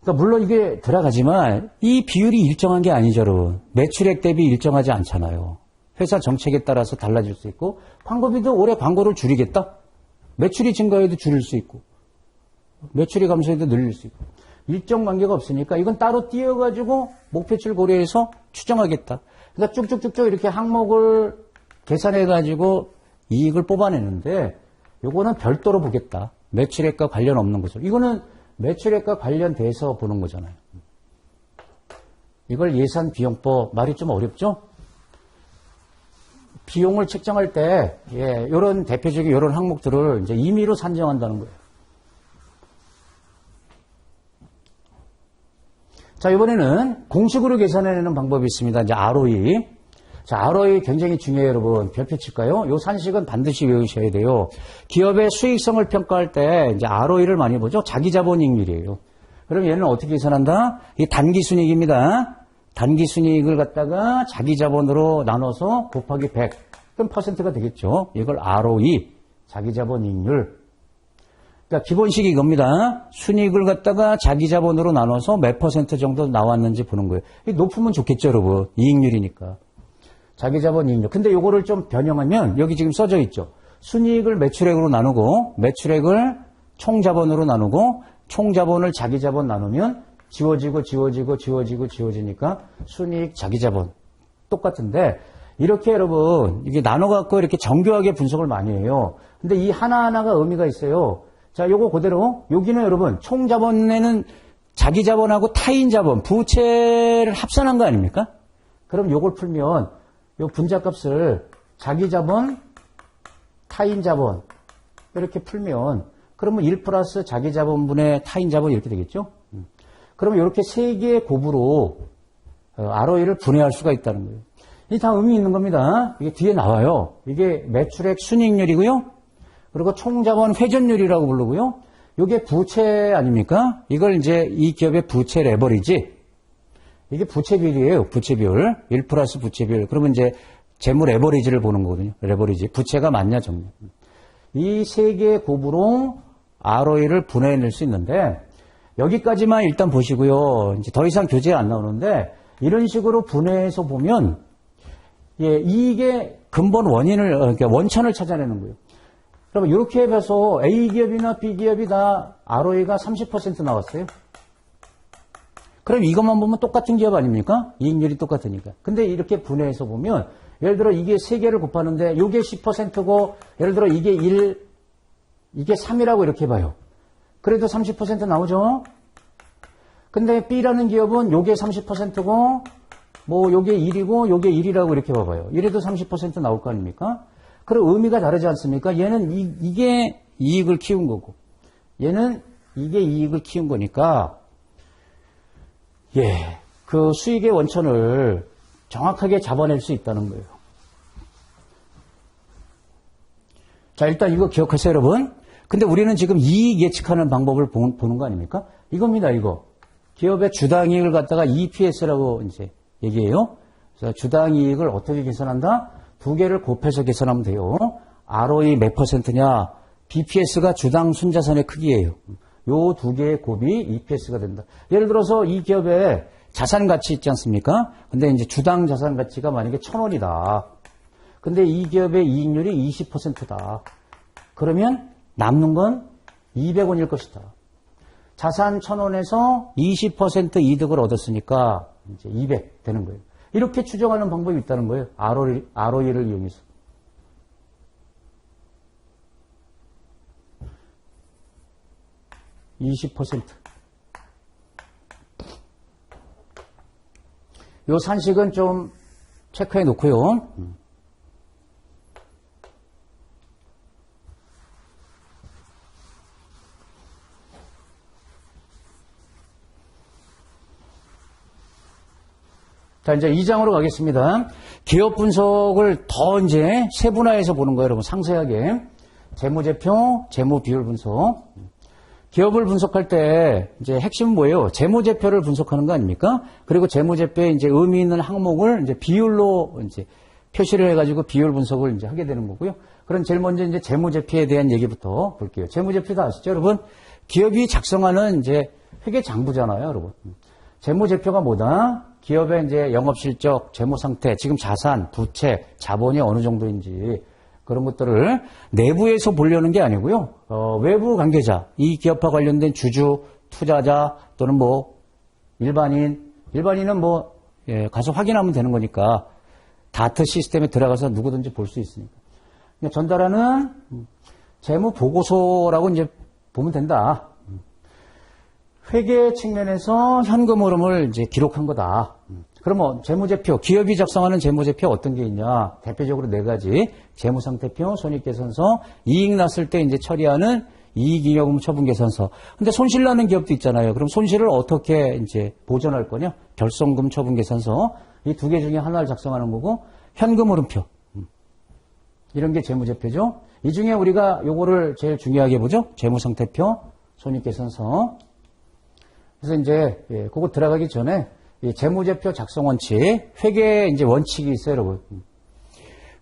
Speaker 1: 그러니까 물론 이게 들어가지만 이 비율이 일정한 게 아니죠, 여러분. 매출액 대비 일정하지 않잖아요. 회사 정책에 따라서 달라질 수 있고 광고비도 올해 광고를 줄이겠다. 매출이 증가해도 줄일 수 있고 매출이 감소해도 늘릴 수 있고 일정 관계가 없으니까 이건 따로 띄어가지고 목표치를 고려해서 추정하겠다. 그러니까 쭉쭉쭉쭉 이렇게 항목을 계산해가지고 이익을 뽑아내는데 요거는 별도로 보겠다. 매출액과 관련 없는 거죠. 이거는 매출액과 관련돼서 보는 거잖아요. 이걸 예산비용법 말이 좀 어렵죠? 비용을 책정할 때 이런 대표적인 이런 항목들을 이제 임의로 산정한다는 거예요. 자, 이번에는 공식으로 계산해내는 방법이 있습니다. 이제 ROE. 자, ROE 굉장히 중요해요, 여러분. 별표 칠까요? 요 산식은 반드시 외우셔야 돼요. 기업의 수익성을 평가할 때 이제 ROE를 많이 보죠. 자기자본이익률이에요. 그럼 얘는 어떻게 계산한다? 이게 단기순이익입니다. 단기순이익을 갖다가 자기자본으로 나눠서 곱하기 100. 그럼 퍼센트가 되겠죠. 이걸 ROE, 자기자본이익률. 그러니까 기본식이 이겁니다. 순이익을 갖다가 자기자본으로 나눠서 몇 퍼센트 정도 나왔는지 보는 거예요. 높으면 좋겠죠, 여러분. 이익률이니까. 자기자본 이익률. 근데 요거를 좀 변형하면 여기 지금 써져 있죠. 순이익을 매출액으로 나누고 매출액을 총자본으로 나누고 총자본을 자기자본 나누면 지워지니까 순이익 자기자본 똑같은데 이렇게 여러분 이게 나눠갖고 이렇게 정교하게 분석을 많이 해요. 근데 이 하나하나가 의미가 있어요. 자, 요거 그대로 여기는 여러분 총자본에는 자기자본하고 타인자본 부채를 합산한 거 아닙니까? 그럼 요걸 풀면 요 분자값을 자기자본, 타인자본 이렇게 풀면 그러면 1 플러스 자기자본분의 타인자본 이렇게 되겠죠? 그러면 이렇게 세 개의 곱으로 ROE를 분해할 수가 있다는 거예요. 이게 다 의미 있는 겁니다. 이게 뒤에 나와요. 이게 매출액 순이익률이고요. 그리고 총자본 회전율이라고 부르고요. 이게 부채 아닙니까? 이걸 이제 이 기업의 부채 레버리지. 이게 부채 비율이에요. 부채 비율. 1 플러스 부채 비율. 그러면 이제 재무 레버리지를 보는 거거든요. 레버리지. 부채가 맞냐 적냐. 이 세 개의 곱으로 ROE를 분해낼 수 있는데 여기까지만 일단 보시고요. 이제 더 이상 교재에 안 나오는데 이런 식으로 분해해서 보면 이게 근본 원인을 그러니까 원천을 찾아내는 거예요. 그러면 이렇게 해서 A 기업이나 B 기업이 다 ROE가 30% 나왔어요. 그럼 이것만 보면 똑같은 기업 아닙니까? 이익률이 똑같으니까. 근데 이렇게 분해해서 보면 예를 들어 이게 3개를 곱하는데 이게 10%고 예를 들어 이게 1, 이게 3이라고 이렇게 봐요. 그래도 30% 나오죠? 근데 B라는 기업은 요게 30%고 뭐 요게 1이고 요게 1이라고 이렇게 봐봐요. 이래도 30% 나올 거 아닙니까? 그럼 의미가 다르지 않습니까? 얘는 이게 이익을 키운 거고 얘는 이게 이익을 키운 거니까, 예, 그 수익의 원천을 정확하게 잡아낼 수 있다는 거예요. 자, 일단 이거 기억하세요, 여러분. 근데 우리는 지금 이익 예측하는 방법을 보는 거 아닙니까? 이겁니다, 이거. 기업의 주당 이익을 갖다가 EPS라고 이제 얘기해요. 그래서 주당 이익을 어떻게 계산한다? 두 개를 곱해서 계산하면 돼요. ROE 몇 %냐? BPS가 주당 순자산의 크기예요. 요 두 개의 곱이 EPS가 된다. 예를 들어서 이 기업의 자산 가치 있지 않습니까? 근데 이제 주당 자산 가치가 만약에 1,000원이다. 근데 이 기업의 이익률이 20%다. 그러면 남는 건 200원일 것이다. 자산 1,000원에서 20% 이득을 얻었으니까 이제 200 되는 거예요. 이렇게 추정하는 방법이 있다는 거예요. ROE를 이용해서. (20%) 요 산식은 좀 체크해 놓고요. 자, 이제 2장으로 가겠습니다. 기업 분석을 더 이제 세분화해서 보는 거예요, 여러분. 상세하게. 재무제표, 재무비율 분석. 기업을 분석할 때 이제 핵심은 뭐예요? 재무제표를 분석하는 거 아닙니까? 그리고 재무제표에 이제 의미 있는 항목을 이제 비율로 이제 표시를 해가지고 비율 분석을 이제 하게 되는 거고요. 그럼 제일 먼저 이제 재무제표에 대한 얘기부터 볼게요. 재무제표 다 아시죠, 여러분? 기업이 작성하는 이제 회계장부잖아요, 여러분. 재무제표가 뭐다? 기업의 이제 영업실적, 재무상태, 지금 자산, 부채, 자본이 어느 정도인지 그런 것들을 내부에서 보려는 게 아니고요. 외부 관계자, 이 기업과 관련된 주주, 투자자 또는 뭐 일반인은 뭐 가서 확인하면 되는 거니까 다트 시스템에 들어가서 누구든지 볼 수 있으니까. 전달하는 재무 보고서라고 이제 보면 된다. 회계 측면에서 현금 흐름을 이제 기록한 거다. 그러면 재무제표, 기업이 작성하는 재무제표 어떤 게 있냐? 대표적으로 4가지. 재무상태표, 손익계산서, 이익 났을 때 이제 처리하는 이익잉여금 처분계산서. 근데 손실 나는 기업도 있잖아요. 그럼 손실을 어떻게 이제 보전할 거냐? 결손금 처분계산서. 이 2개 중에 하나를 작성하는 거고, 현금 흐름표. 이런 게 재무제표죠. 이 중에 우리가 요거를 제일 중요하게 보죠. 재무상태표, 손익계산서. 그래서 이제 그거 들어가기 전에 이 재무제표 작성 원칙, 회계 이제 원칙이 있어요, 여러분.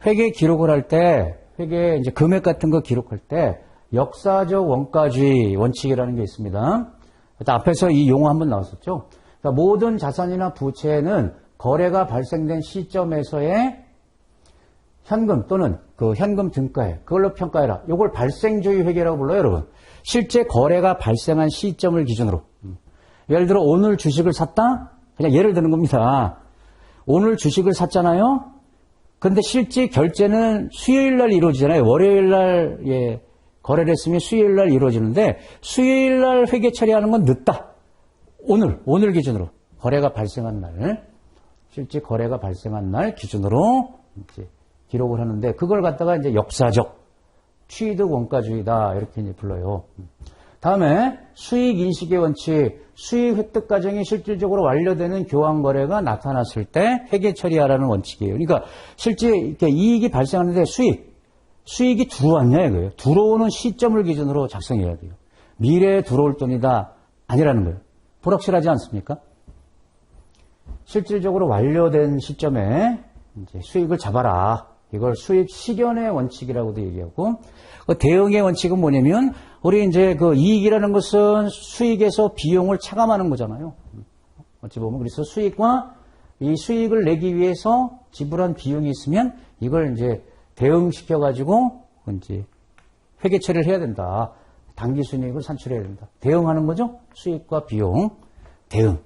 Speaker 1: 회계 기록을 할 때, 회계 이제 금액 같은 거 기록할 때 역사적 원가주의 원칙이라는 게 있습니다. 일단 앞에서 이 용어 한번 나왔었죠. 그러니까 모든 자산이나 부채는 거래가 발생된 시점에서의 현금 또는 그 현금 등가액, 그걸로 평가해라. 이걸 발생주의 회계라고 불러요, 여러분. 실제 거래가 발생한 시점을 기준으로. 예를 들어 오늘 주식을 샀다? 그냥 예를 드는 겁니다. 오늘 주식을 샀잖아요? 근데 실제 결제는 수요일 날 이루어지잖아요. 월요일 날 거래를 했으면 수요일 날 이루어지는데 수요일 날 회계 처리하는 건 늦다. 오늘 기준으로 거래가 발생한 날, 실제 거래가 발생한 날 기준으로 이제 기록을 하는데 그걸 갖다가 이제 역사적 취득 원가주의다 이렇게 이제 불러요. 다음에 수익 인식의 원칙, 수익 획득 과정이 실질적으로 완료되는 교환 거래가 나타났을 때 회계 처리하라는 원칙이에요. 그러니까 실제 이렇게 이익이 발생하는데 수익이 들어왔냐 이거예요. 들어오는 시점을 기준으로 작성해야 돼요. 미래에 들어올 돈이다 아니라는 거예요. 불확실하지 않습니까? 실질적으로 완료된 시점에 이제 수익을 잡아라. 이걸 수익 실현의 원칙이라고도 얘기하고, 그 대응의 원칙은 뭐냐면, 우리 이제 그 이익이라는 것은 수익에서 비용을 차감하는 거잖아요. 어찌 보면. 그래서 수익과 이 수익을 내기 위해서 지불한 비용이 있으면 이걸 이제 대응시켜가지고 이제 회계 처리를 해야 된다. 당기 순이익을 산출해야 된다. 대응하는 거죠. 수익과 비용. 대응.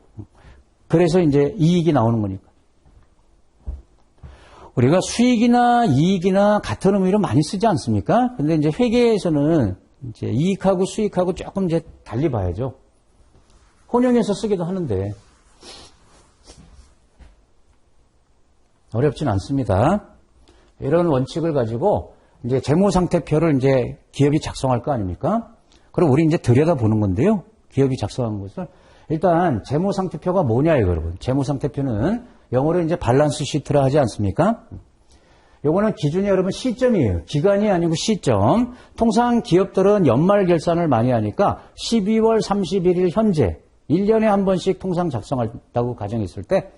Speaker 1: 그래서 이제 이익이 나오는 거니까. 우리가 수익이나 이익이나 같은 의미로 많이 쓰지 않습니까? 근데 이제 회계에서는 이제 이익하고 수익하고 조금 이제 달리 봐야죠. 혼용해서 쓰기도 하는데 어렵진 않습니다. 이런 원칙을 가지고 이제 재무상태표를 이제 기업이 작성할 거 아닙니까? 그럼 우리 이제 들여다보는 건데요. 기업이 작성한 것을. 일단 재무상태표가 뭐냐 여러분. 재무상태표는 영어로 이제 밸런스 시트라 하지 않습니까? 요거는 기준이 여러분 시점이에요. 기간이 아니고 시점. 통상 기업들은 연말 결산을 많이 하니까 12월 31일 현재 1년에 한 번씩 통상 작성한다고 가정했을 때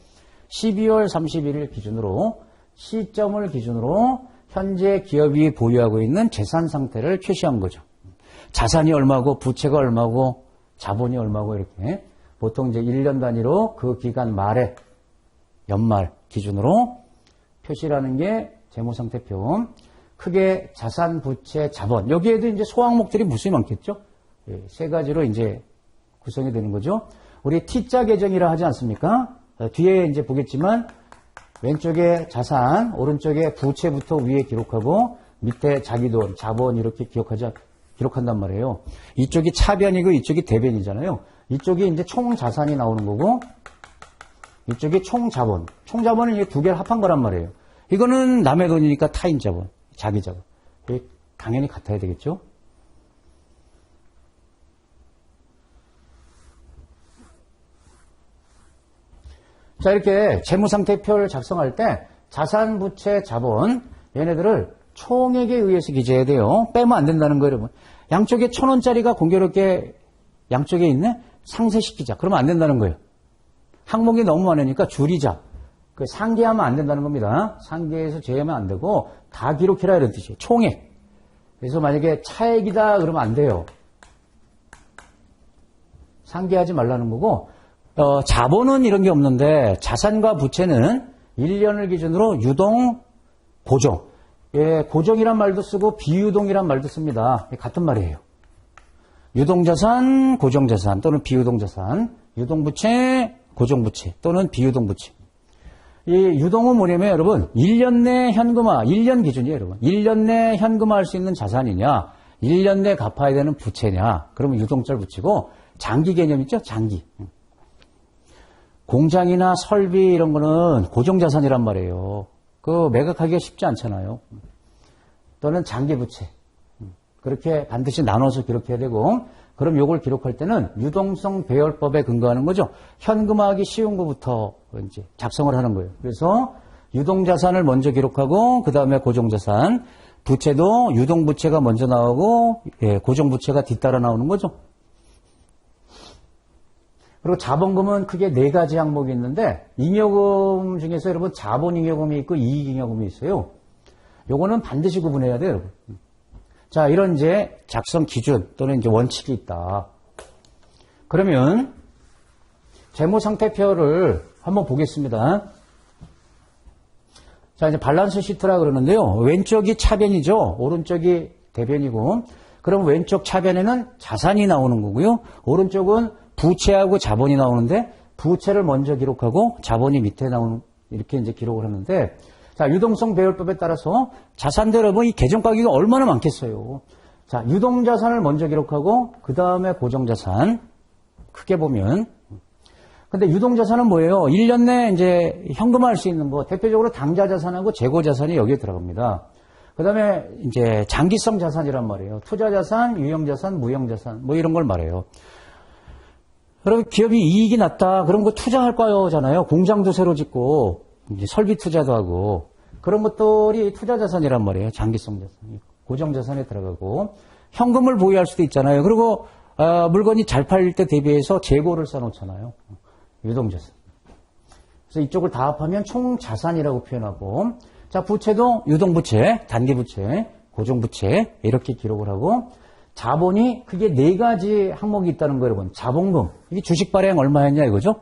Speaker 1: 12월 31일 기준으로 시점을 기준으로 현재 기업이 보유하고 있는 재산 상태를 표시한 거죠. 자산이 얼마고 부채가 얼마고 자본이 얼마고 이렇게 보통 이제 1년 단위로 그 기간 말에 연말 기준으로 표시라는 게 재무상태표. 크게 자산, 부채, 자본. 여기에도 이제 소항목들이 무수히 많겠죠? 예, 세 가지로 이제 구성이 되는 거죠. 우리 T자 계정이라 하지 않습니까? 뒤에 이제 보겠지만 왼쪽에 자산, 오른쪽에 부채부터 위에 기록하고 밑에 자기 돈, 자본 이렇게 기록한단 말이에요. 이쪽이 차변이고 이쪽이 대변이잖아요. 이쪽이 이제 총 자산이 나오는 거고 이쪽이 총 자본. 총 자본은 이게 두 개를 합한 거란 말이에요. 이거는 남의 돈이니까 타인 자본, 자기 자본. 당연히 같아야 되겠죠. 자, 이렇게 재무상태표를 작성할 때 자산, 부채, 자본 얘네들을 총액에 의해서 기재해야 돼요. 빼면 안 된다는 거예요, 여러분. 양쪽에 1,000원짜리가 공교롭게 양쪽에 있네? 상쇄시키자. 그러면 안 된다는 거예요. 항목이 너무 많으니까 줄이자. 그 상계하면 안 된다는 겁니다. 상계해서 제외하면 안 되고 다 기록해라 이런 뜻이에요. 총액. 그래서 만약에 차액이다 그러면 안 돼요. 상계하지 말라는 거고 자본은 이런 게 없는데 자산과 부채는 1년을 기준으로 유동, 고정. 예, 고정이란 말도 쓰고 비유동이란 말도 씁니다. 같은 말이에요. 유동자산, 고정자산 또는 비유동자산, 유동부채, 고정부채 또는 비유동부채. 이 유동은 뭐냐면 여러분 1년 내 현금화, 1년 기준이에요 여러분. 1년 내 현금화할 수 있는 자산이냐 1년 내 갚아야 되는 부채냐 그러면 유동자를 붙이고 장기 개념 있죠? 장기. 공장이나 설비 이런 거는 고정자산이란 말이에요. 그 매각하기가 쉽지 않잖아요. 또는 장기 부채. 그렇게 반드시 나눠서 기록해야 되고 그럼 요걸 기록할 때는 유동성 배열법에 근거하는 거죠. 현금화하기 쉬운 것부터 이제 작성을 하는 거예요. 그래서 유동자산을 먼저 기록하고 그 다음에 고정자산, 부채도 유동부채가 먼저 나오고 예, 고정부채가 뒤따라 나오는 거죠. 그리고 자본금은 크게 네 가지 항목이 있는데 잉여금 중에서 여러분 자본잉여금이 있고 이익잉여금이 있어요. 요거는 반드시 구분해야 돼요, 여러분. 자, 이런 이제 작성 기준 또는 이제 원칙이 있다. 그러면 재무상태표를 한번 보겠습니다. 자, 이제 밸런스 시트라 그러는데요. 왼쪽이 차변이죠. 오른쪽이 대변이고. 그럼 왼쪽 차변에는 자산이 나오는 거고요. 오른쪽은 부채하고 자본이 나오는데 부채를 먼저 기록하고 자본이 밑에 나오는 이렇게 이제 기록을 하는데 자, 유동성 배열법에 따라서 자산들 여러분 이 계정 가격이 얼마나 많겠어요. 자, 유동자산을 먼저 기록하고 그 다음에 고정자산 크게 보면 근데 유동자산은 뭐예요? 1년 내에 이제 현금화할 수 있는 거 대표적으로 당좌자산하고 재고자산이 여기에 들어갑니다. 그 다음에 이제 장기성 자산이란 말이에요. 투자자산, 유형자산, 무형자산 뭐 이런 걸 말해요. 그럼 기업이 이익이 났다. 그런 거 투자할 거잖아요. 공장도 새로 짓고 이제 설비 투자도 하고 그런 것들이 투자자산이란 말이에요. 장기성 자산, 고정자산에 들어가고 현금을 보유할 수도 있잖아요. 그리고 물건이 잘 팔릴 때 대비해서 재고를 써놓잖아요. 유동자산. 그래서 이쪽을 다 합하면 총자산이라고 표현하고 자 부채도 유동부채, 단기부채, 고정부채 이렇게 기록을 하고 자본이 크게 네 가지 항목이 있다는 거예요, 여러분. 자본금. 이게 주식 발행 얼마였냐 이거죠?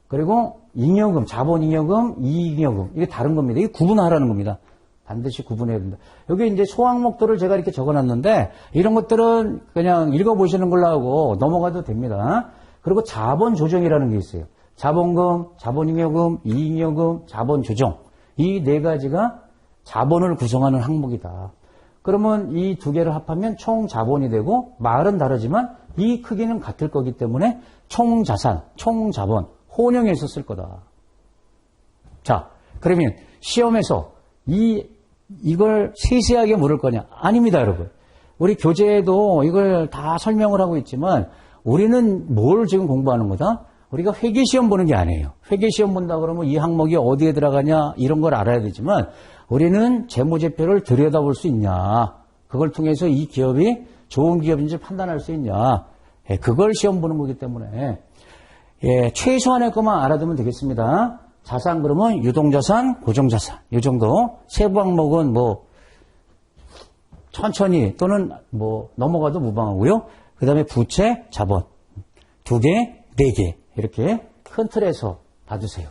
Speaker 1: 그리고 잉여금, 자본잉여금, 이익잉여금. 이게 다른 겁니다. 이게 구분하라는 겁니다. 반드시 구분해야 된다. 여기 이제 소항목들을 제가 이렇게 적어놨는데 이런 것들은 그냥 읽어보시는 걸로 하고 넘어가도 됩니다. 그리고 자본 조정이라는 게 있어요. 자본금, 자본잉여금, 이익잉여금, 자본 조정. 이 네 가지가 자본을 구성하는 항목이다. 그러면 이 두 개를 합하면 총 자본이 되고 말은 다르지만 이 크기는 같을 거기 때문에 총 자산, 총 자본 혼용해서 쓸 거다. 자, 그러면 시험에서 이걸 세세하게 물을 거냐? 아닙니다, 여러분. 우리 교재에도 이걸 다 설명을 하고 있지만 우리는 뭘 지금 공부하는 거다? 우리가 회계시험 보는 게 아니에요. 회계시험 본다 그러면 이 항목이 어디에 들어가냐 이런 걸 알아야 되지만 우리는 재무제표를 들여다볼 수 있냐. 그걸 통해서 이 기업이 좋은 기업인지 판단할 수 있냐. 예, 그걸 시험 보는 거기 때문에 예, 최소한의 것만 알아두면 되겠습니다. 자산 그러면 유동자산, 고정자산 이 정도. 세부 항목은 뭐 천천히 또는 뭐 넘어가도 무방하고요. 그 다음에 부채, 자본 2개, 4개 이렇게 큰 틀에서 봐주세요.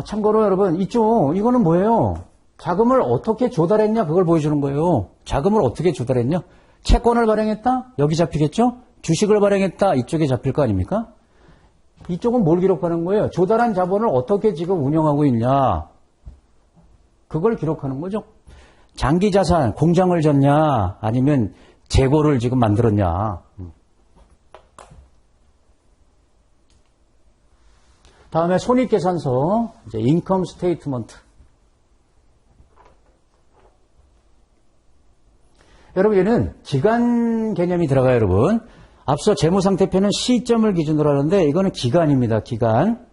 Speaker 1: 참고로 여러분 이거는 뭐예요? 자금을 어떻게 조달했냐 그걸 보여주는 거예요. 자금을 어떻게 조달했냐? 채권을 발행했다? 여기 잡히겠죠? 주식을 발행했다? 이쪽에 잡힐 거 아닙니까? 이쪽은 뭘 기록하는 거예요? 조달한 자본을 어떻게 지금 운영하고 있냐? 그걸 기록하는 거죠. 장기자산, 공장을 졌냐? 아니면 재고를 지금 만들었냐? 다음에 손익계산서, 이제 인컴 스테이트먼트. 여러분, 얘는 기간 개념이 들어가요, 여러분. 앞서 재무상태표는 시점을 기준으로 하는데, 이거는 기간입니다, 기간.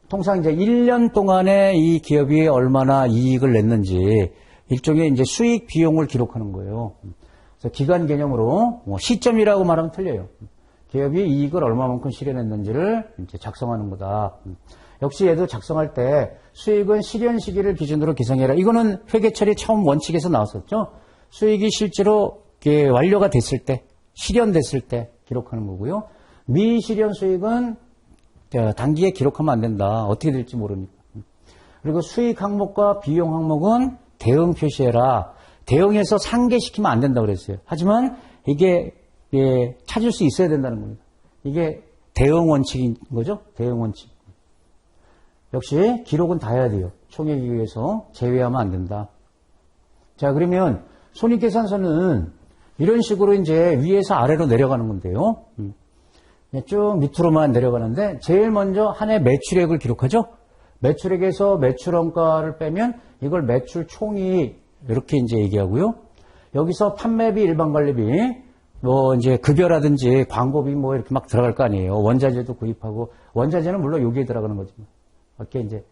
Speaker 1: 통상 이제 1년 동안에 이 기업이 얼마나 이익을 냈는지, 일종의 이제 수익 비용을 기록하는 거예요. 그래서 기간 개념으로, 시점이라고 말하면 틀려요. 기업이 이익을 얼마만큼 실현했는지를 이제 작성하는 거다. 역시 얘도 작성할 때 수익은 실현 시기를 기준으로 계산해라. 이거는 회계처리 처음 원칙에서 나왔었죠. 수익이 실제로 완료가 됐을 때, 실현됐을 때 기록하는 거고요. 미실현 수익은 단기에 기록하면 안 된다. 어떻게 될지 모르니까. 그리고 수익 항목과 비용 항목은 대응 표시해라. 대응해서 상계시키면 안 된다고 그랬어요. 하지만 이게 찾을 수 있어야 된다는 겁니다. 이게 대응 원칙인 거죠. 대응 원칙. 역시 기록은 다 해야 돼요. 총액에 의해서 제외하면 안 된다. 자, 그러면 손익계산서는 이런 식으로 이제 위에서 아래로 내려가는 건데요. 쭉 밑으로만 내려가는데 제일 먼저 한 해 매출액을 기록하죠. 매출액에서 매출원가를 빼면 이걸 매출 총이익 이렇게 이제 얘기하고요. 여기서 판매비, 일반관리비, 뭐 이제 급여라든지 광고비 뭐 이렇게 막 들어갈 거 아니에요. 원자재도 구입하고 원자재는 물론 여기에 들어가는 거지만 이렇게 이제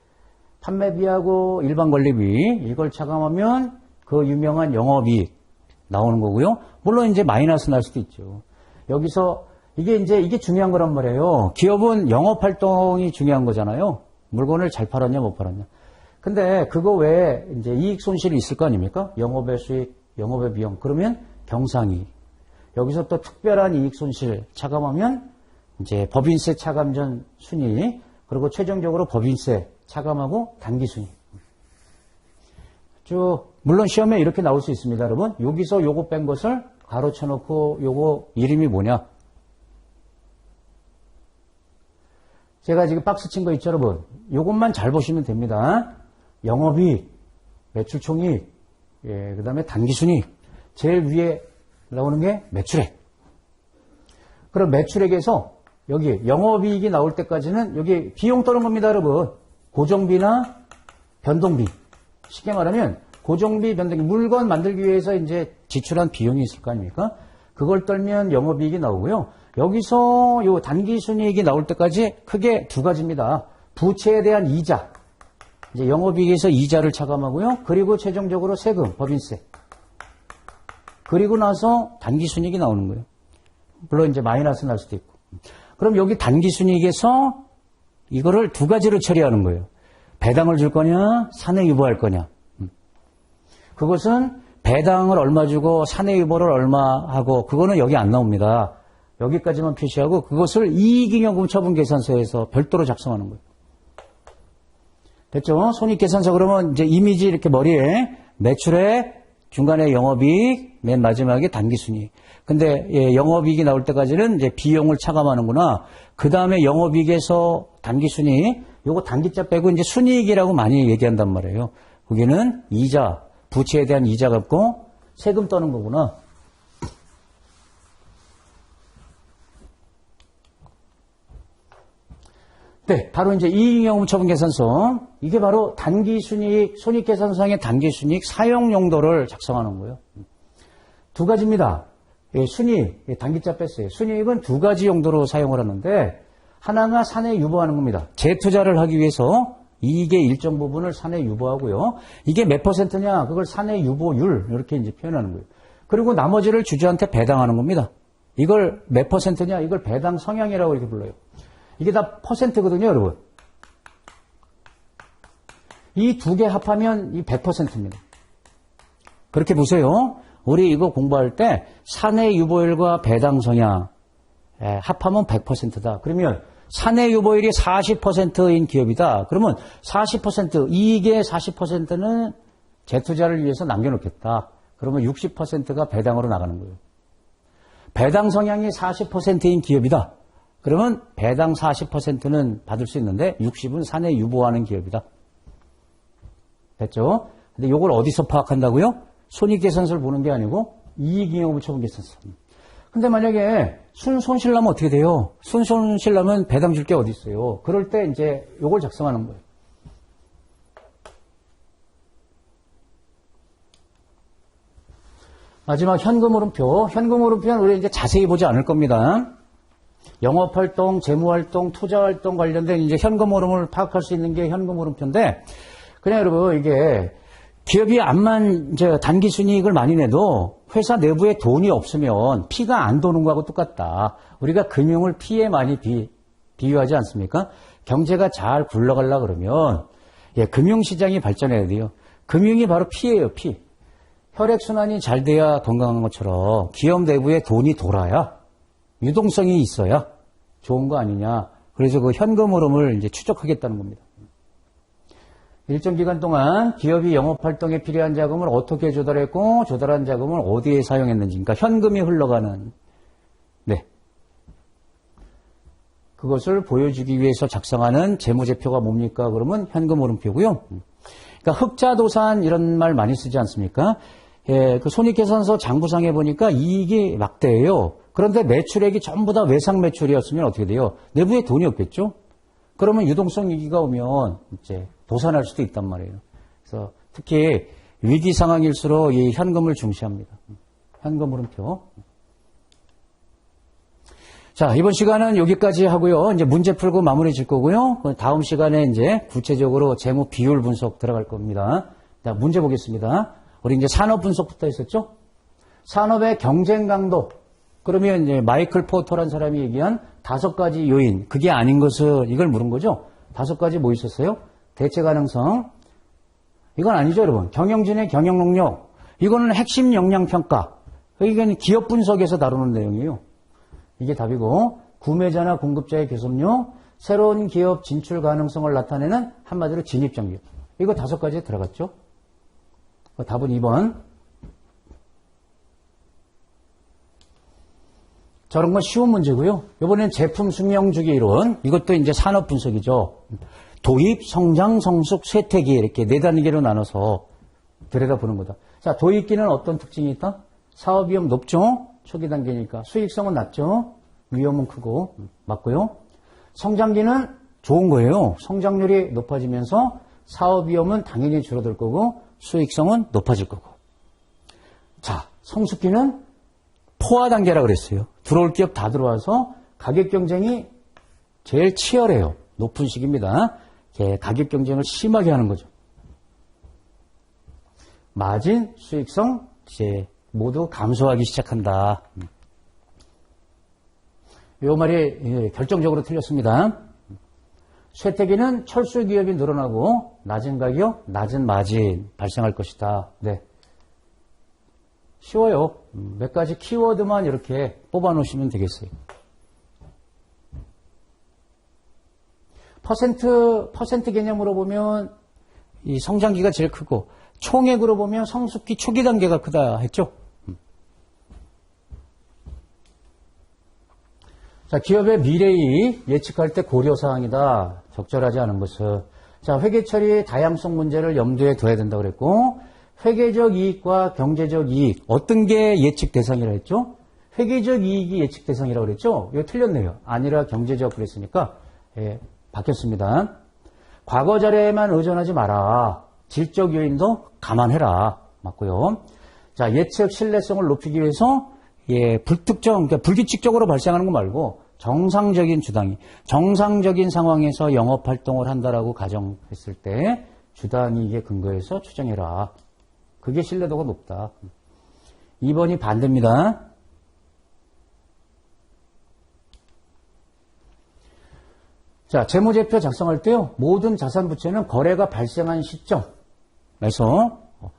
Speaker 1: 판매비하고 일반관리비 이걸 차감하면 그 유명한 영업이익 나오는 거고요. 물론 이제 마이너스 날 수도 있죠. 여기서 이게 중요한 거란 말이에요. 기업은 영업 활동이 중요한 거잖아요. 물건을 잘 팔았냐 못 팔았냐. 근데 그거 외에 이제 이익 손실이 있을 거 아닙니까? 영업의 수익, 영업의 비용. 그러면 경상이익. 여기서 또 특별한 이익 손실 차감하면 이제 법인세 차감 전 순이익, 그리고 최종적으로 법인세 차감하고 단기 순이익. 물론 시험에 이렇게 나올 수 있습니다, 여러분. 여기서 요거 뺀 것을 가로쳐 놓고 요거 이름이 뭐냐? 제가 지금 박스 친 거 있죠, 여러분. 요것만 잘 보시면 됩니다. 영업이익, 매출총이익, 그 다음에 단기순이익. 제일 위에 나오는 게 매출액. 그럼 매출액에서 여기 영업이익이 나올 때까지는 여기 비용 떠는 겁니다, 여러분. 고정비나 변동비. 쉽게 말하면 고정비, 변동비, 물건 만들기 위해서 이제 지출한 비용이 있을 거 아닙니까? 그걸 떨면 영업이익이 나오고요. 여기서 요 단기순이익이 나올 때까지 크게 두 가지입니다. 부채에 대한 이자. 이제 영업이익에서 이자를 차감하고요. 그리고 최종적으로 세금, 법인세. 그리고 나서 단기순이익이 나오는 거예요. 물론 이제 마이너스 날 수도 있고. 그럼 여기 단기순이익에서 이거를 두 가지로 처리하는 거예요. 배당을 줄 거냐, 사내유보할 거냐. 그것은 배당을 얼마 주고 사내유보를 얼마 하고 그거는 여기 안 나옵니다. 여기까지만 표시하고 그것을 이익잉여금 처분계산서에서 별도로 작성하는 거예요. 됐죠? 손익계산서 그러면 이제 이미지 이렇게 머리에 매출액, 중간에 영업이익, 맨 마지막에 단기순이익. 근데 영업이익이 나올 때까지는 이제 비용을 차감하는구나. 그 다음에 영업이익에서 단기순이익, 요거 단기자 빼고 이제 순이익이라고 많이 얘기한단 말이에요. 거기는 이자, 부채에 대한 이자 갚고 세금 떠는 거구나. 네, 바로 이제 이익잉여금처분계산서. 이게 바로 단기순이익, 손익계산서상의 단기순이익 사용 용도를 작성하는 거예요. 두 가지입니다. 순이익, 단기자 뺐어요. 순이익은 두 가지 용도로 사용을 하는데, 하나가 사내 유보하는 겁니다. 재투자를 하기 위해서 이익의 일정 부분을 사내 유보하고요. 이게 몇 %냐? 그걸 사내 유보율, 이렇게 이제 표현하는 거예요. 그리고 나머지를 주주한테 배당하는 겁니다. 이걸 몇 %냐? 이걸 배당 성향이라고 이렇게 불러요. 이게 다 퍼센트거든요, 여러분. 이 두 개 합하면 이 100%입니다. 그렇게 보세요. 우리 이거 공부할 때 사내 유보율과 배당 성향 합하면 100%다. 그러면 사내 유보율이 40%인 기업이다. 그러면 40%, 이익의 40%는 재투자를 위해서 남겨놓겠다. 그러면 60%가 배당으로 나가는 거예요. 배당 성향이 40%인 기업이다. 그러면 배당 40%는 받을 수 있는데 60은 사내 유보하는 기업이다. 됐죠? 근데 이걸 어디서 파악한다고요? 손익계산서를 보는 게 아니고 이익잉여금처분계산서. 근데 만약에 순손실 나면 어떻게 돼요? 순손실 나면 배당 줄 게 어디 있어요? 그럴 때 이제 이걸 작성하는 거예요. 마지막 현금흐름표. 현금흐름표는 우리 이제 자세히 보지 않을 겁니다. 영업활동, 재무활동, 투자활동 관련된 이제 현금흐름을 파악할 수 있는 게 현금흐름표인데, 그냥 여러분, 이게 기업이 암만 이제 단기순이익을 많이 내도 회사 내부에 돈이 없으면 피가 안 도는 거하고 똑같다. 우리가 금융을 피에 많이 비유하지 않습니까? 경제가 잘 굴러가려고 그러면, 금융시장이 발전해야 돼요. 금융이 바로 피예요, 피. 혈액순환이 잘 돼야 건강한 것처럼 기업 내부에 돈이 돌아야 유동성이 있어야 좋은 거 아니냐. 그래서 그 현금 흐름을 이제 추적하겠다는 겁니다. 일정 기간 동안 기업이 영업활동에 필요한 자금을 어떻게 조달했고 조달한 자금을 어디에 사용했는지, 그러니까 현금이 흘러가는, 그것을 보여주기 위해서 작성하는 재무제표가 뭡니까? 그러면 현금 흐름표고요. 그러니까 흑자도산 이런 말 많이 쓰지 않습니까? 그 손익계산서 장부상에 보니까 이익이 막대예요. 그런데 매출액이 전부 다 외상 매출이었으면 어떻게 돼요? 내부에 돈이 없겠죠? 그러면 유동성 위기가 오면 이제 도산할 수도 있단 말이에요. 그래서 특히 위기 상황일수록 이 현금을 중시합니다. 현금 흐름표. 자, 이번 시간은 여기까지 하고요. 이제 문제 풀고 마무리 질 거고요. 다음 시간에 이제 구체적으로 재무 비율 분석 들어갈 겁니다. 자, 문제 보겠습니다. 우리 이제 산업 분석부터 했었죠? 산업의 경쟁 강도. 그러면 이제 마이클 포터라는 사람이 얘기한 5가지 요인. 그게 아닌 것은 이걸 물은 거죠? 5가지 뭐 있었어요? 대체 가능성. 이건 아니죠, 여러분. 경영진의 경영 능력. 이거는 핵심 역량 평가. 이건 기업 분석에서 다루는 내용이에요. 이게 답이고, 구매자나 공급자의 교섭력, 새로운 기업 진출 가능성을 나타내는 한마디로 진입장벽. 이거 5가지에 들어갔죠? 답은 2번. 저런 건 쉬운 문제고요. 이번엔 제품 숙명 주기 이론. 이것도 이제 산업 분석이죠. 도입, 성장, 성숙, 쇠퇴기 이렇게 4단계로 나눠서 들여다보는 거다. 자, 도입기는 어떤 특징이 있다? 사업 위험 높죠? 초기 단계니까. 수익성은 낮죠? 위험은 크고. 맞고요. 성장기는 좋은 거예요. 성장률이 높아지면서 사업 위험은 당연히 줄어들 거고 수익성은 높아질 거고. 자, 성숙기는 포화 단계라 그랬어요. 들어올 기업 다 들어와서 가격 경쟁이 제일 치열해요. 높은 시기입니다. 가격 경쟁을 심하게 하는 거죠. 마진, 수익성 이제 모두 감소하기 시작한다. 이 말이 결정적으로 틀렸습니다. 쇠퇴기는 철수 기업이 늘어나고 낮은 가격, 낮은 마진 발생할 것이다. 네. 쉬워요. 몇 가지 키워드만 이렇게 뽑아 놓으시면 되겠어요. 퍼센트 개념으로 보면 이 성장기가 제일 크고 총액으로 보면 성숙기 초기 단계가 크다 했죠. 자, 기업의 미래이익 예측할 때 고려사항이다. 적절하지 않은 것은. 자, 회계 처리의 다양성 문제를 염두에 둬야 된다고 그랬고, 회계적 이익과 경제적 이익, 어떤 게 예측 대상이라 했죠? 회계적 이익이 예측 대상이라고 그랬죠? 이거 틀렸네요. 아니라 경제적 그랬으니까, 바뀌었습니다. 과거 자료에만 의존하지 마라. 질적 요인도 감안해라. 맞고요. 자, 예측 신뢰성을 높이기 위해서 불특정, 그러니까 불규칙적으로 발생하는 거 말고 정상적인 주당이 정상적인 상황에서 영업 활동을 한다라고 가정했을 때 주단이익에 근거해서 추정해라. 그게 신뢰도가 높다. 2번이 반대입니다. 자, 재무제표 작성할 때요. 모든 자산 부채는 거래가 발생한 시점에서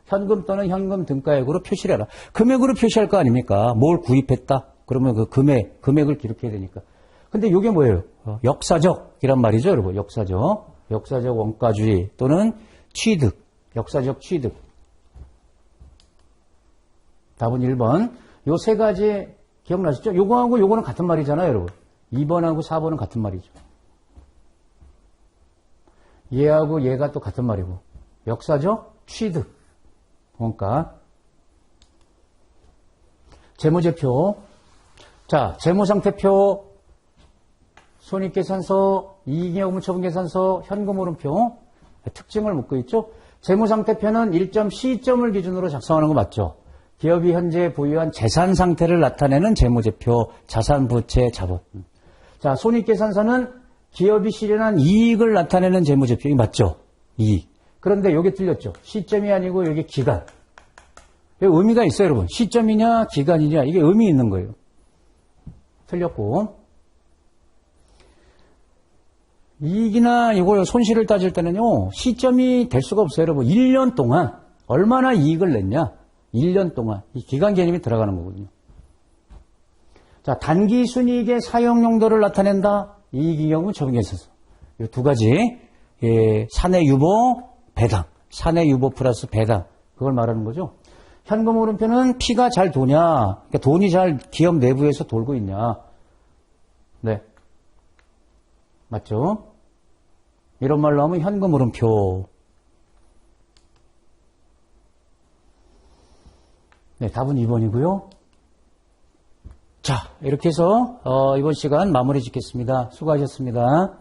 Speaker 1: 현금 또는 현금 등가액으로 표시를 해라. 금액으로 표시할 거 아닙니까? 뭘 구입했다. 그러면 그 금액을 기록해야 되니까. 근데 이게 뭐예요? 역사적이란 말이죠, 여러분. 역사적 원가주의 또는 취득, 역사적 취득. 답은 1번. 요 세 가지 기억나시죠? 요거하고 요거는 같은 말이잖아요, 여러분. 2번하고 4번은 같은 말이죠. 얘하고 얘가 또 같은 말이고. 역사적 취득. 원가. 재무제표. 자, 재무상태표, 손익계산서, 이익잉여금처분계산서, 현금흐름표. 특징을 묻고 있죠. 재무상태표는 일정 시점을 기준으로 작성하는 거 맞죠? 기업이 현재 보유한 재산 상태를 나타내는 재무제표, 자산, 부채, 자본. 자, 손익계산서는 기업이 실현한 이익을 나타내는 재무제표. 이게 맞죠? 이익. 그런데 이게 틀렸죠. 시점이 아니고 여기 기간. 여기 의미가 있어요, 여러분. 시점이냐, 기간이냐. 이게 의미 있는 거예요. 틀렸고. 이익이나 이걸 손실을 따질 때는요, 시점이 될 수가 없어요, 여러분. 1년 동안 얼마나 이익을 냈냐. 1년 동안. 이 기간 개념이 들어가는 거거든요. 자, 단기 순이익의 사용 용도를 나타낸다. 이익잉여금은 처분계산서. 이 두 가지. 사내 유보, 배당. 사내 유보 플러스 배당. 그걸 말하는 거죠. 현금흐름표는 피가 잘 도냐. 그러니까 돈이 잘 기업 내부에서 돌고 있냐. 네. 맞죠? 이런 말로 하면 현금흐름표. 네, 답은 2번이고요. 자, 이렇게 해서 이번 시간 마무리 짓겠습니다. 수고하셨습니다.